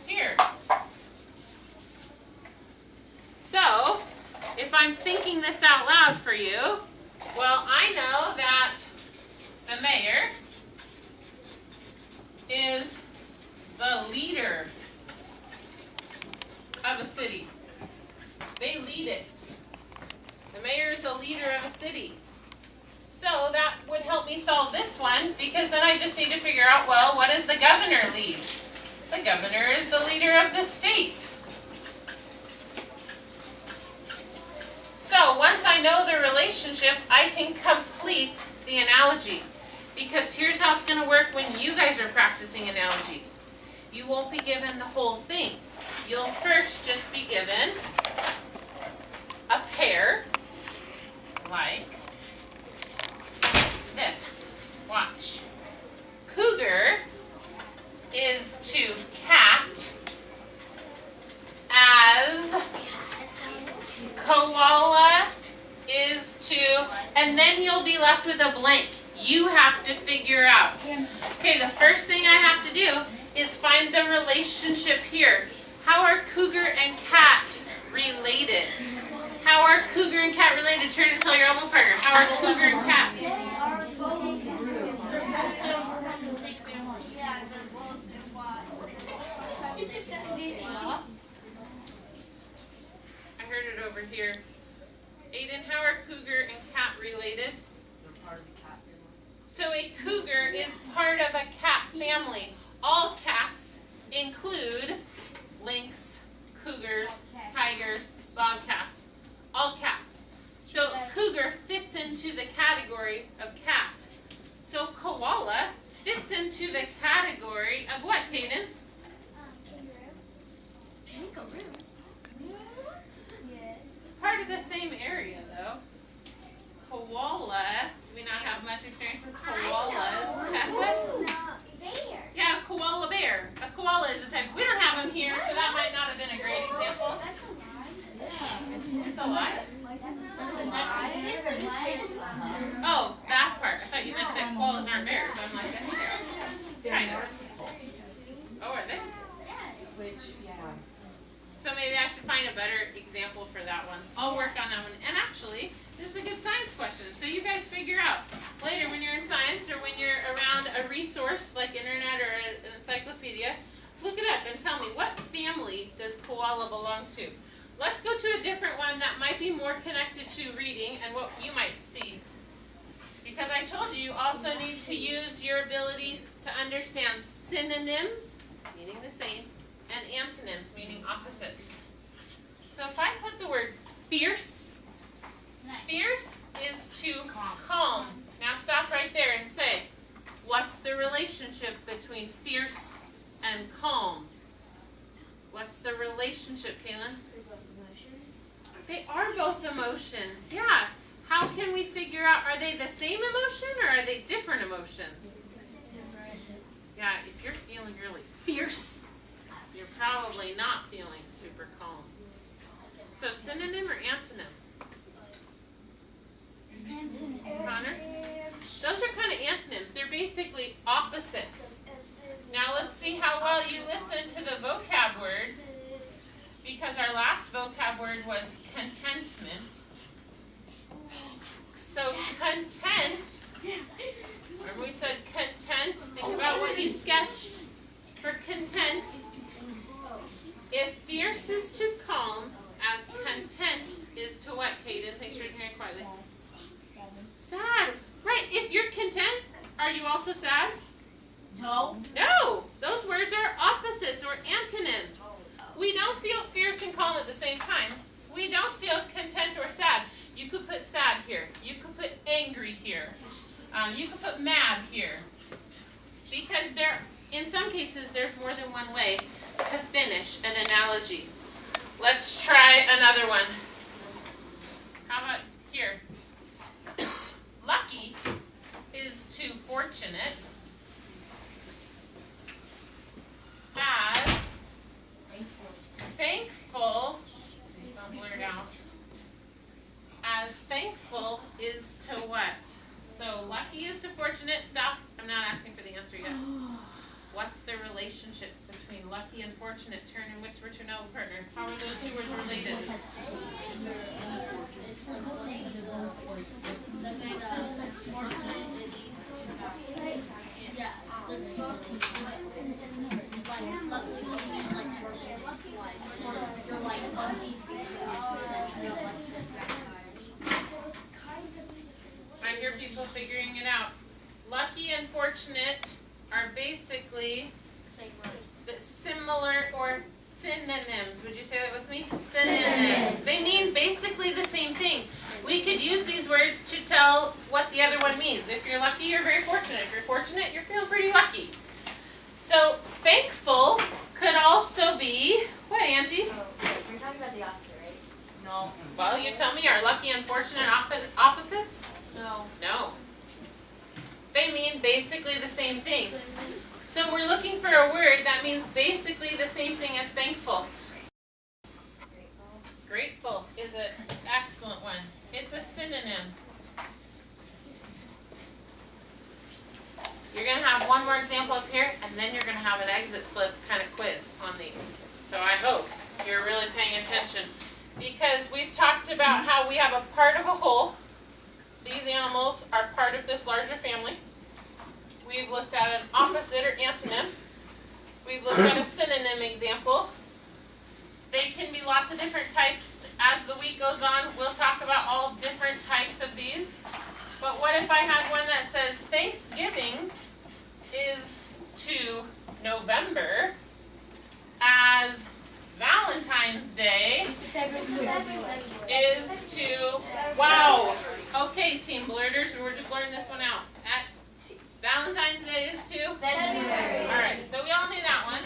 here. So, if I'm thinking this out loud for you, well, I know that the mayor is the leader of a city. They lead it. The mayor is the leader of a city. So that would help me solve this one, because then I just need to figure out, well, what does the governor lead? The governor is the leader of the state. So once I know the relationship, I can complete the analogy. Because here's how it's going to work when you guys are practicing analogies. You won't be given the whole thing. You'll first just be given a pair like this. Watch. Cougar is to cat as koala is to, and then you'll be left with a blank. You have to figure out. Okay, the first thing I have to do is find the relationship here. How are cougar and cat related? How are cougar and cat related? Turn and tell your elbow partner. How are cougar and cat? I heard it over here. Aiden, how are cougar and cat related? They're part of the cat family. So a cougar is part of a cat family. All cats include lynx, cougars, tigers, bobcats. All cats. So cougar fits into the category of cat. So koala fits into the category of what, Cadence? Kangaroo. Part of the same area, though. Koala. Do we not have much experience with koalas? Tessa? Yeah, a koala bear. A koala is a type. We don't have them here, so that might not have been a great example. It's a lie? Oh, that part. I thought you meant that koalas aren't bears. I'm like, I think they are. Kind of. Oh, are they? Which, yeah. So maybe I should find a better example for that one. I'll work on that one. And actually, this is a good science question. So you guys figure out later when you're in science or when you're around a resource like internet or an encyclopedia, look it up and tell me, what family does koala belong to? Let's go to a different one that might be more connected to reading and what you might see. Because I told you also need to use your ability to understand synonyms, meaning the same, and antonyms, meaning opposites. So if I put the word fierce, fierce is to calm. Now stop right there and say, what's the relationship between fierce and calm? What's the relationship, Kaylin? They are both emotions, yeah. How can we figure out, are they the same emotion or are they different emotions? Yeah, if you're feeling really fierce, you're probably not feeling super calm. So synonym or antonym? Connor? Those are kind of antonyms. They're basically opposites. Now let's see how well you listen to the vocab words, because our last vocab word was contentment. So content, remember we said content, think about what you sketched for content. If fierce is to calm, as content is to what, Kaden? Thanks for hearing quietly. Sad. Right, if you're content, are you also sad? No. No, those words are opposites or antonyms. We don't feel fierce and calm at the same time. We don't feel content or sad. You could put sad here. You could put angry here. You could put mad here. Because in some cases, there's more than one way to finish an analogy. Let's try another one. How about here? Lucky is to fortunate as thankful, don't blurt out, as thankful is to what? So lucky is to fortunate. Stop. I'm not asking for the answer yet. What's the relationship between lucky and fortunate? Turn and whisper to no partner. How are those two words related? I hear people figuring it out. Lucky and fortunate are basically the similar or synonyms. Would you say that with me? Synonyms. They mean basically the same thing. We could use these words to tell what the other one means. If you're lucky, you're very fortunate. If you're fortunate, you're feeling pretty lucky. So thankful could also be, what, Angie? You're talking about the opposite, right? No. Well, you tell me, are lucky and fortunate opposites? No. No. They mean basically the same thing. So we're looking for a word that means basically the same thing as thankful. Grateful is an excellent one. It's a synonym. You're going to have one more example up here, and then you're going to have an exit slip kind of quiz on these. So I hope you're really paying attention. Because we've talked about how we have a part of a whole. These animals are part of this larger family. We've looked at an opposite or antonym. We've looked at a synonym example. They can be lots of different types. As the week goes on, we'll talk about all different types of these. But what if I had one that says Thanksgiving is to November as Valentine's Day is to, wow. Okay, Team Blurters, we're just blurting this one out. Valentine's Day is to February. All right, so we all knew that one,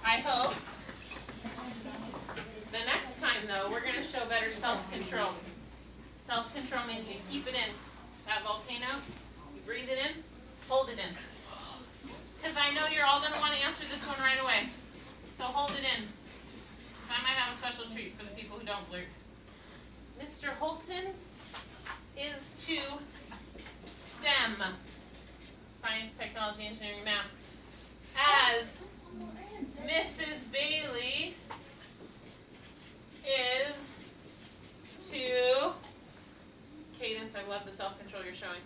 I hope. The next time, though, we're going to show better self-control. Self-control means you keep it in. That volcano, you breathe it in, hold it in. Because I know you're all going to want to answer this one right away. So hold it in. Because I might have a special treat for the people who don't blurt. Mr. Holton is to STEM. Science, technology, engineering, math. As Mrs. Bailey is to Cadence. I love the self-control you're showing.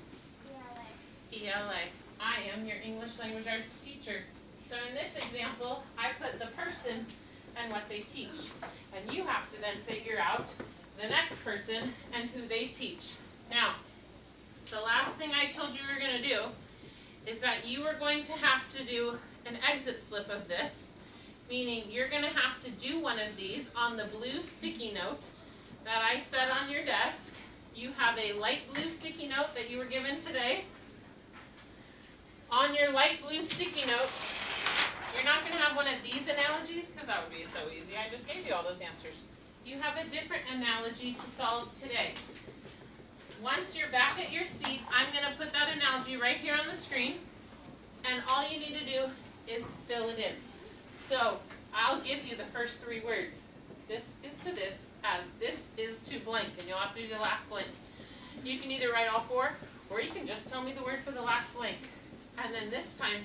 ELA. I am your English language arts teacher. So in this example, I put the person and what they teach. And you have to then figure out the next person and who they teach. Now, the last thing I told you we were going to do is that you are going to have to do an exit slip of this, meaning you're going to have to do one of these on the blue sticky note that I set on your desk. You have a light blue sticky note that you were given today. On your light blue sticky note, you're not going to have one of these analogies because that would be so easy. I just gave you all those answers. You have a different analogy to solve today. Once you're back at your seat, I'm going to put that analogy right here on the screen, and all you need to do is fill it in. So I'll give you the first three words. This is to this, as this is to blank, and you'll have to do the last blank. You can either write all four, or you can just tell me the word for the last blank. And then this time,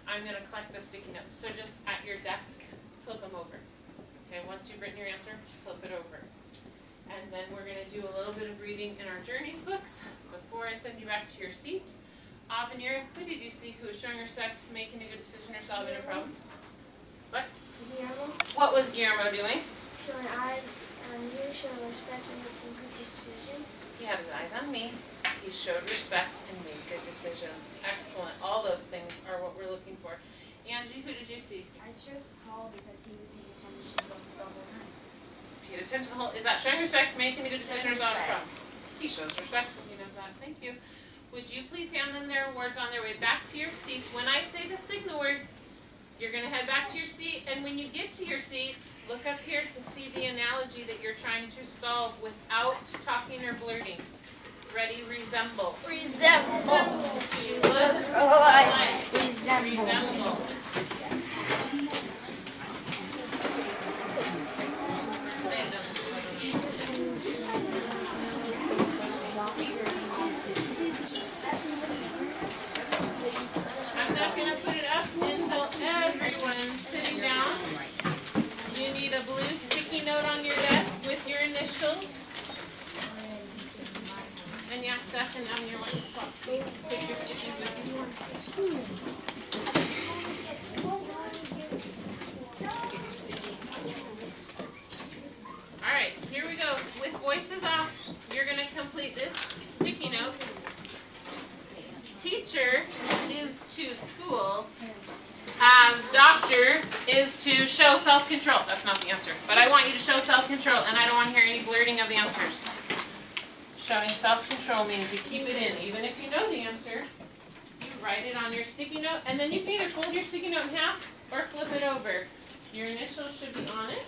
I'm going to collect the sticky notes. So just at your desk, flip them over. Okay, once you've written your answer, flip it over. And then we're going to do a little bit of reading in our Journeys books before I send you back to your seat. Avenir, who did you see who was showing respect, making a good decision, or solving a problem? What? Guillermo, What was Guillermo doing? showing eyes on you, showing respect and making good decisions. He had his eyes on me. He showed respect and made good decisions. Excellent. All those things are what we're looking for. for. Angie, who did you see? I chose Paul because he was paying attention the whole time. Paid attention to the whole, is that showing respect, making a good decision, or solving problems? He shows respect when he does that. Thank you. Would you please hand them their awards on their way back to your seats? When I say the signal word, you're going to head back to your seat, and when you get to your seat, look up here to see the analogy that you're trying to solve without talking or blurting. Ready, resemble. Resemble. You look Alike. alike. Resemble. I'm not going to put it up until everyone's sitting down. You need a blue sticky note on your desk with your initials. And yeah, Seth, and I'm your one spot. Take your stickies with you. Alright, here we go. With voices off, you're going to complete this sticky note. Teacher is to school as doctor is to show self-control. That's not the answer. But I want you to show self-control, and I don't want to hear any blurting of the answers. Showing self-control means you keep it in. Even if you know the answer, you write it on your sticky note, and then you can either fold your sticky note in half or flip it over. Your initials should be on it.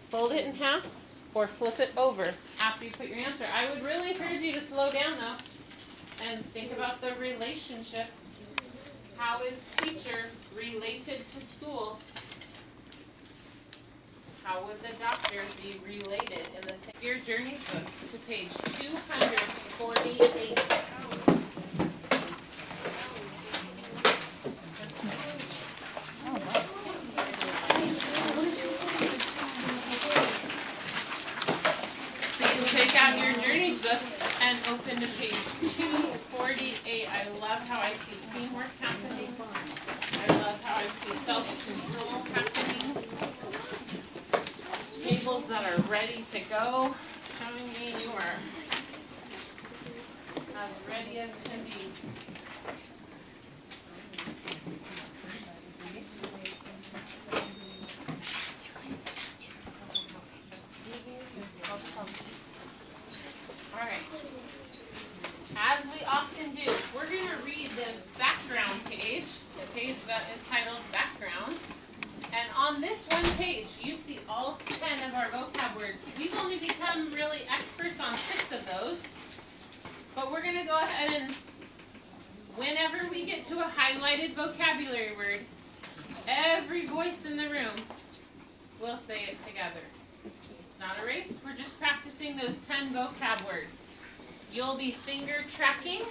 Fold it in half or flip it over after you put your answer. I would really encourage you to slow down though and think about the relationship. How is teacher related to school? How would the doctor be related in the same? Your journey book to page 248. Please take out your journeys book and open to page 248. I love how I see teamwork happening. I love how I see self-control happening. Tables that are ready to go, showing me you are as ready as can be. Alright. As we often do, we're going to read the background page, the page that is titled Background. And on this one page, you see all 10 of our vocab words. We've only become really experts on 6 of those. But we're going to go ahead and, whenever we get to a highlighted vocabulary word, every voice in the room will say it together. It's not a race. We're just practicing those 10 vocab words. You'll be finger tracking.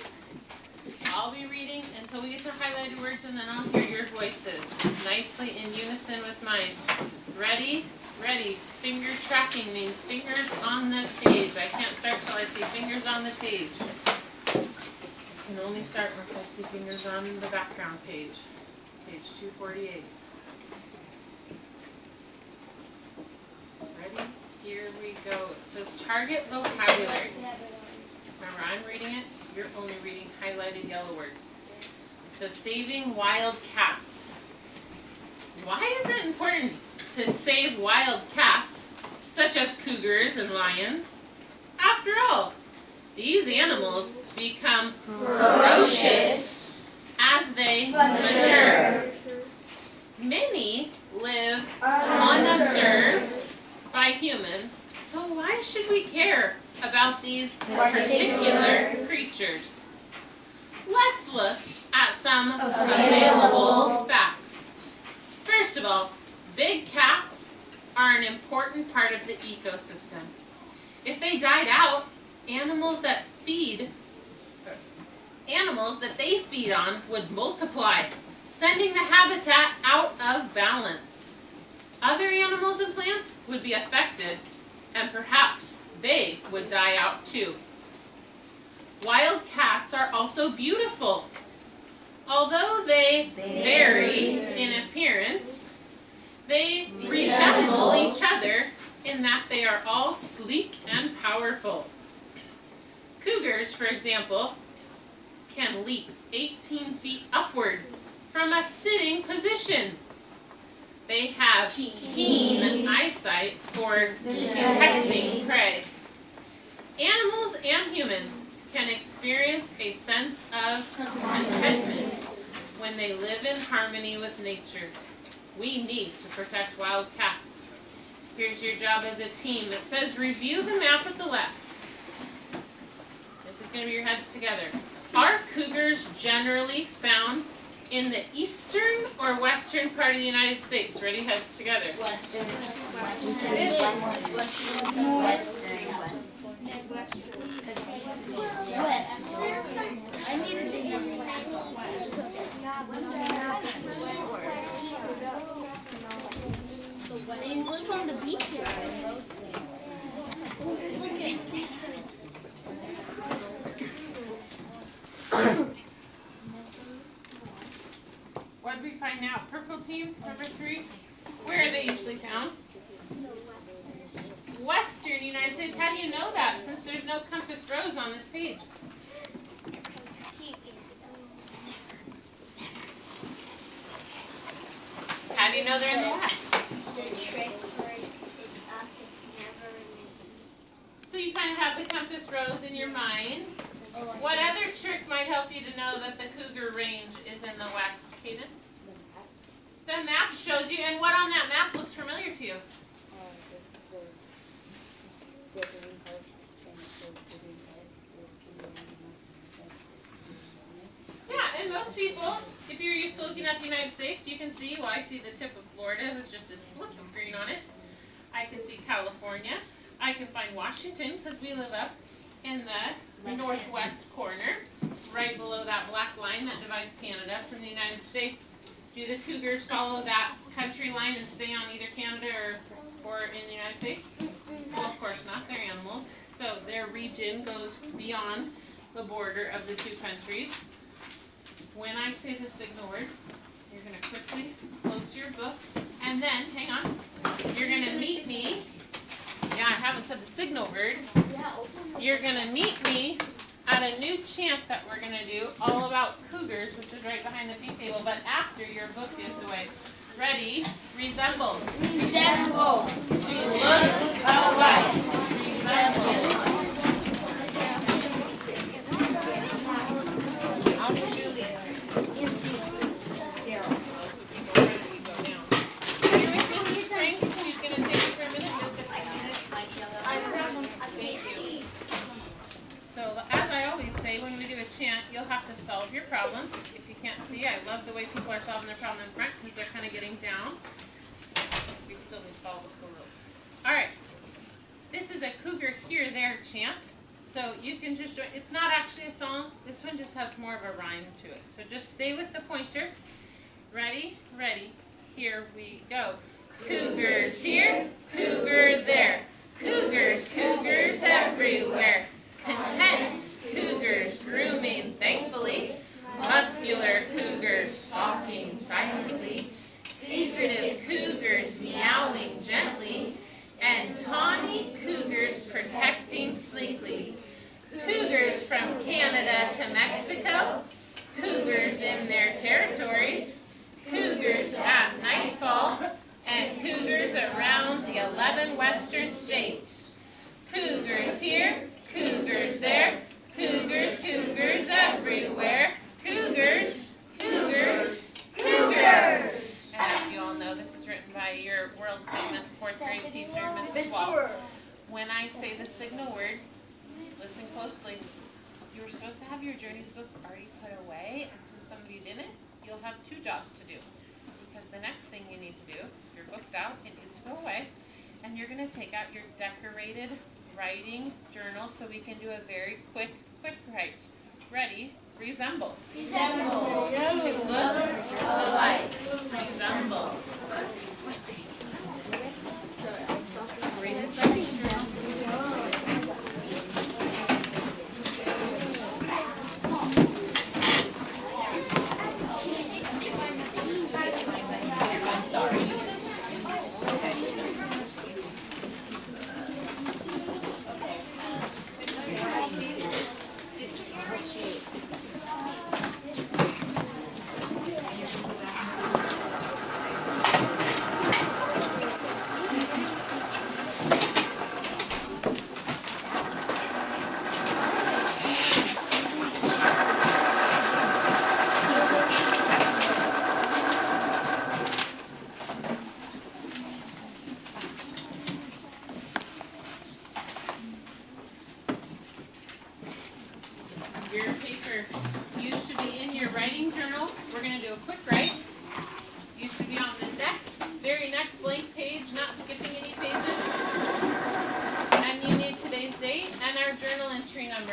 I'll be reading until we get to highlighted words, and then I'll hear your voices nicely in unison with mine. Ready? Ready. Finger tracking means fingers on the page. I can't start till I see fingers on the page. I can only start once I see fingers on the background page. Page 248. Ready? Here we go. It says target vocabulary. Remember, I'm reading it. You're only reading highlighted yellow words. So, saving wild cats. Why is it important to save wild cats, such as cougars and lions? After all, these animals become ferocious as they mature. Many live unobserved by humans, so why should we care about these particular creatures? Let's look at some available facts. First of all, big cats are an important part of the ecosystem. If they died out, animals that they feed on would multiply, sending the habitat out of balance. Other animals and plants would be affected, and perhaps they would die out too. Wild cats are also beautiful. Although they vary in appearance, they resemble each other in that they are all sleek and powerful. Cougars, for example, can can leap 18 feet upward from a sitting position. They have keen eyesight for detecting prey. Animals and humans can experience a sense of contentment when they live in harmony with nature. We need to protect wild cats. Here's your job as a team. It says review the map at the left. This is going to be your heads together. Are cougars generally found in the eastern or western part of the United States? Ready? Heads together. Western. I needed to hear They live on the beach here. Look at sisters. What did we find now? Purple team, number 3. Where are they usually found? Western United States. How do you know that since there's no compass rose on this page? How do you know they're in the west? The trick word is up, it's never in the east. So you kind of have the compass rose in your mind. What other trick might help you to know that the cougar range is in the west, Hayden? The map shows you, and what on that map looks familiar to you? Yeah, and most people, if you're used to looking at the United States, you can see, well, I see the tip of Florida, there's just a blip of green on it. I can see California. I can find Washington, because we live up in the northwest corner, right below that black line that divides Canada from the United States. Do the cougars follow that country line and stay on either Canada or in the United States? Well, of course not. They're animals. So their region goes beyond the border of the two countries. When I say the signal word, you're going to quickly close your books, and then, hang on, you're going to meet me. Yeah, I haven't said the signal word. You're going to meet me at a new chant that we're going to do all about cougars, which is right behind the fee table, but after your book is away. Ready? Resemble. Resemble. To look alike. Resemble. When we do a chant, you'll have to solve your problems. If you can't see, I love the way people are solving their problem in front because they're kind of getting down. We still need to follow the school rules. Alright, this is a cougar here, there chant. So you can just join. It's not actually a song. This one just has more of a rhyme to it. So just stay with the pointer. Ready? Ready. Here we go. Cougars here, cougars there. Cougars, cougars everywhere. Content. Cougars grooming thankfully, muscular cougars stalking silently, secretive cougars meowing gently, and tawny cougars protecting sleekly. Cougars from Canada to Mexico, cougars in their territories, cougars at nightfall, and cougars around the 11 western states. Cougars here, cougars there. Cougars, cougars everywhere. Cougars, cougars, cougars. And as you all know, this is written by your world famous 4th grade teacher, Mrs. Wall. When I say the signal word, listen closely. You were supposed to have your journeys book already put away, and since some of you didn't, you'll have 2 jobs to do. Because the next thing you need to do, if your book's out, it needs to go away, and you're going to take out your decorated writing journal so we can do a very quick write. Ready? Resemble. Resemble. To look alike. Resemble. your writing journal. We're going to do a quick write. You should be on the very next blank page, not skipping any pages. And you need today's date and our journal entry number.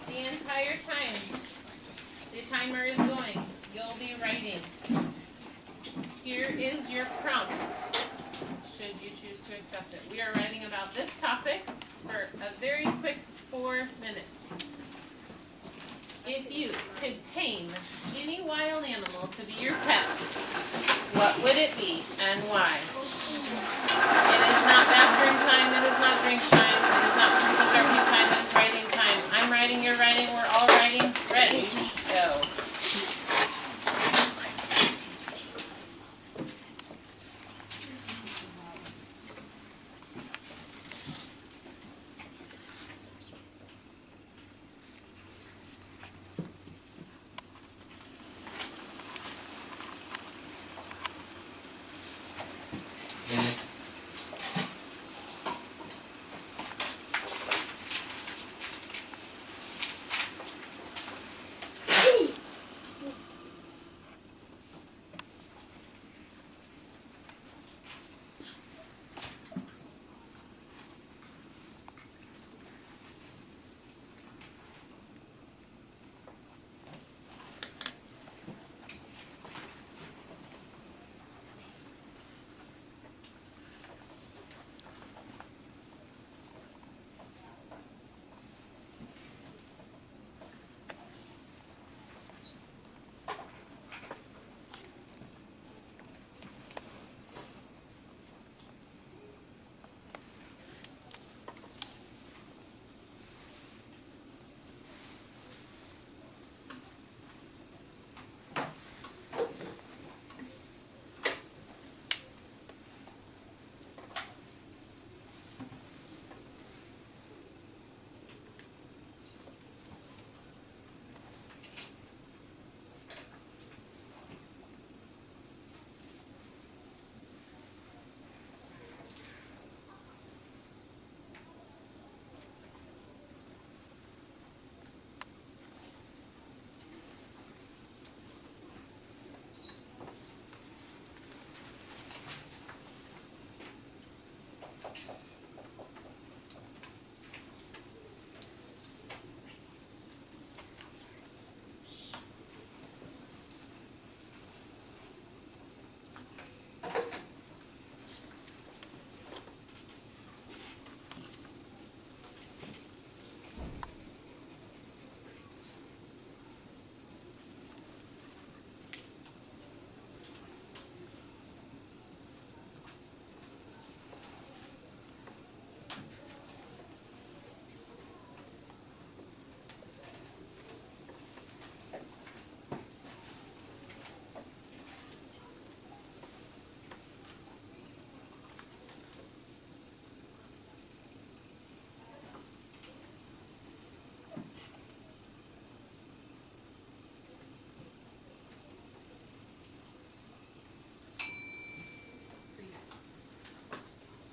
The entire time the timer is going, you'll be writing. Here is your prompt, should you choose to accept it. We are writing about this topic for a very quick 4 minutes. If you could tame any wild animal to be your pet, what would it be and why? It is not bathroom time, it is not drink time, it is not pencil sharpening time, it is writing time. I'm writing, you're writing, we're all writing. Ready, go.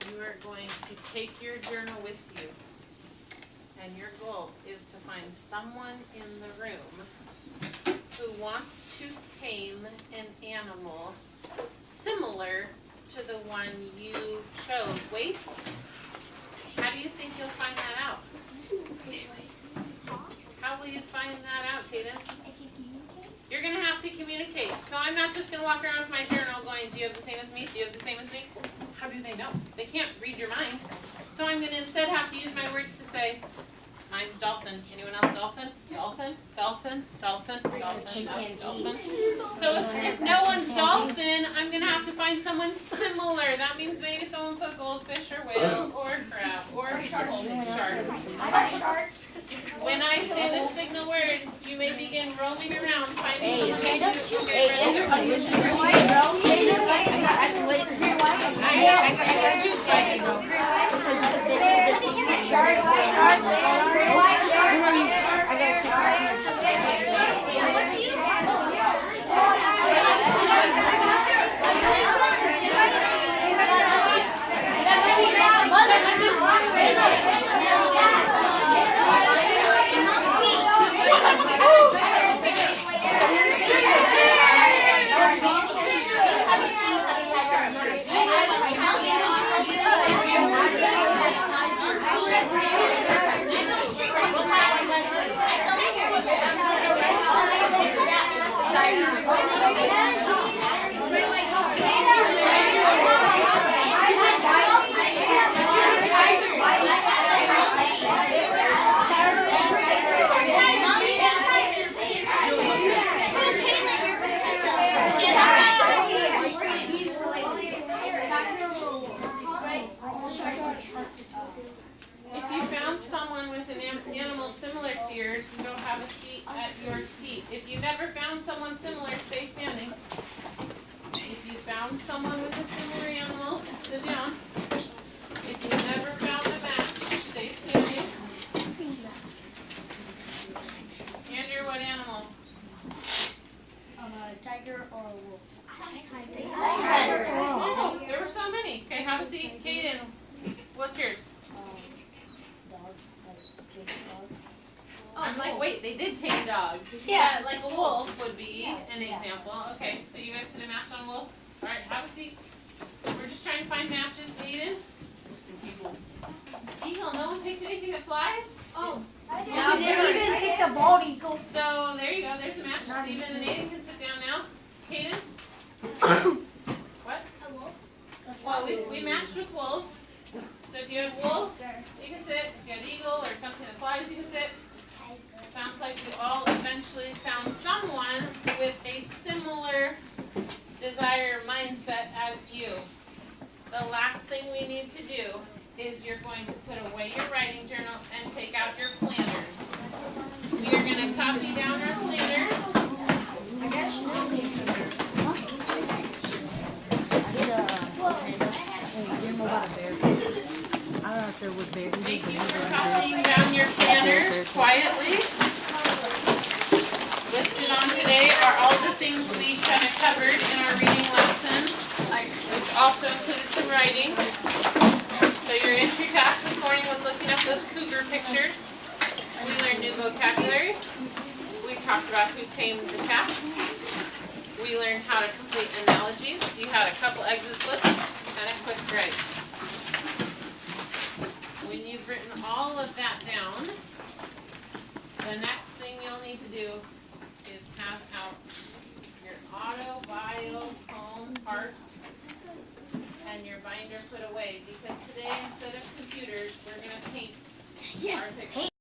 You are going to take your journal with you, and your goal is to find someone in the room who wants to tame an animal similar to the one you chose. Wait, how do you think you'll find that out? How will you find that out, Cadence? You're going to have to communicate. So I'm not just going to walk around with my journal going, do you have the same as me? Do you have the same as me? How do they know? They can't read your mind. So I'm going to instead have to use my words to say, mine's dolphin. Anyone else dolphin? Dolphin, dolphin, dolphin, dolphin, dolphin. So if no one's dolphin, I'm going to have to find someone similar. That means maybe someone put goldfish or whale or crab or shark. I got shark. When I say the signal word, you may begin roaming around finding someone who Shark. similar to yours, go have a seat at your seat. If you never found someone similar, stay standing. If you found someone with a similar animal, sit down. If you never found a match, stay standing. Andrew, what animal? A tiger or a wolf? Oh, there were so many. Okay, have a seat. Kaden, what's yours? Dogs, like big dogs. I'm like, wait, they did tame dogs. Yeah, like a wolf would be an example. Okay, so you guys could have matched on wolf. All right, have a seat. We're just trying to find matches. Aiden? Eagle. No one picked anything that flies? Oh. Yeah, We didn't even pick a bald eagle. So there you go. There's a match. Steven and Aiden can sit down now. Cadence? What? A wolf? Well, we matched with wolves. So if you had wolf, you can sit. If you had eagle or something that flies, you can sit. Sounds like we all eventually found someone with a similar desire mindset as you. The last thing we need to do is you're going to put away your writing journal and take out your planners. We are going to copy down our planners. Thank you for copying down your planners quietly. Listed on today are all the things we kind of covered in our reading lesson, which also included some writing. So your entry task this morning was looking up those cougar pictures. We learned new vocabulary. We talked about who tamed the cat. We learned how to complete analogies. You had a couple exit slips and a quick grade. When you've written all of that down, the next thing you'll need to do is have out your auto, bio, home, heart, and your binder put away, because today instead of computers, we're going to paint our pictures.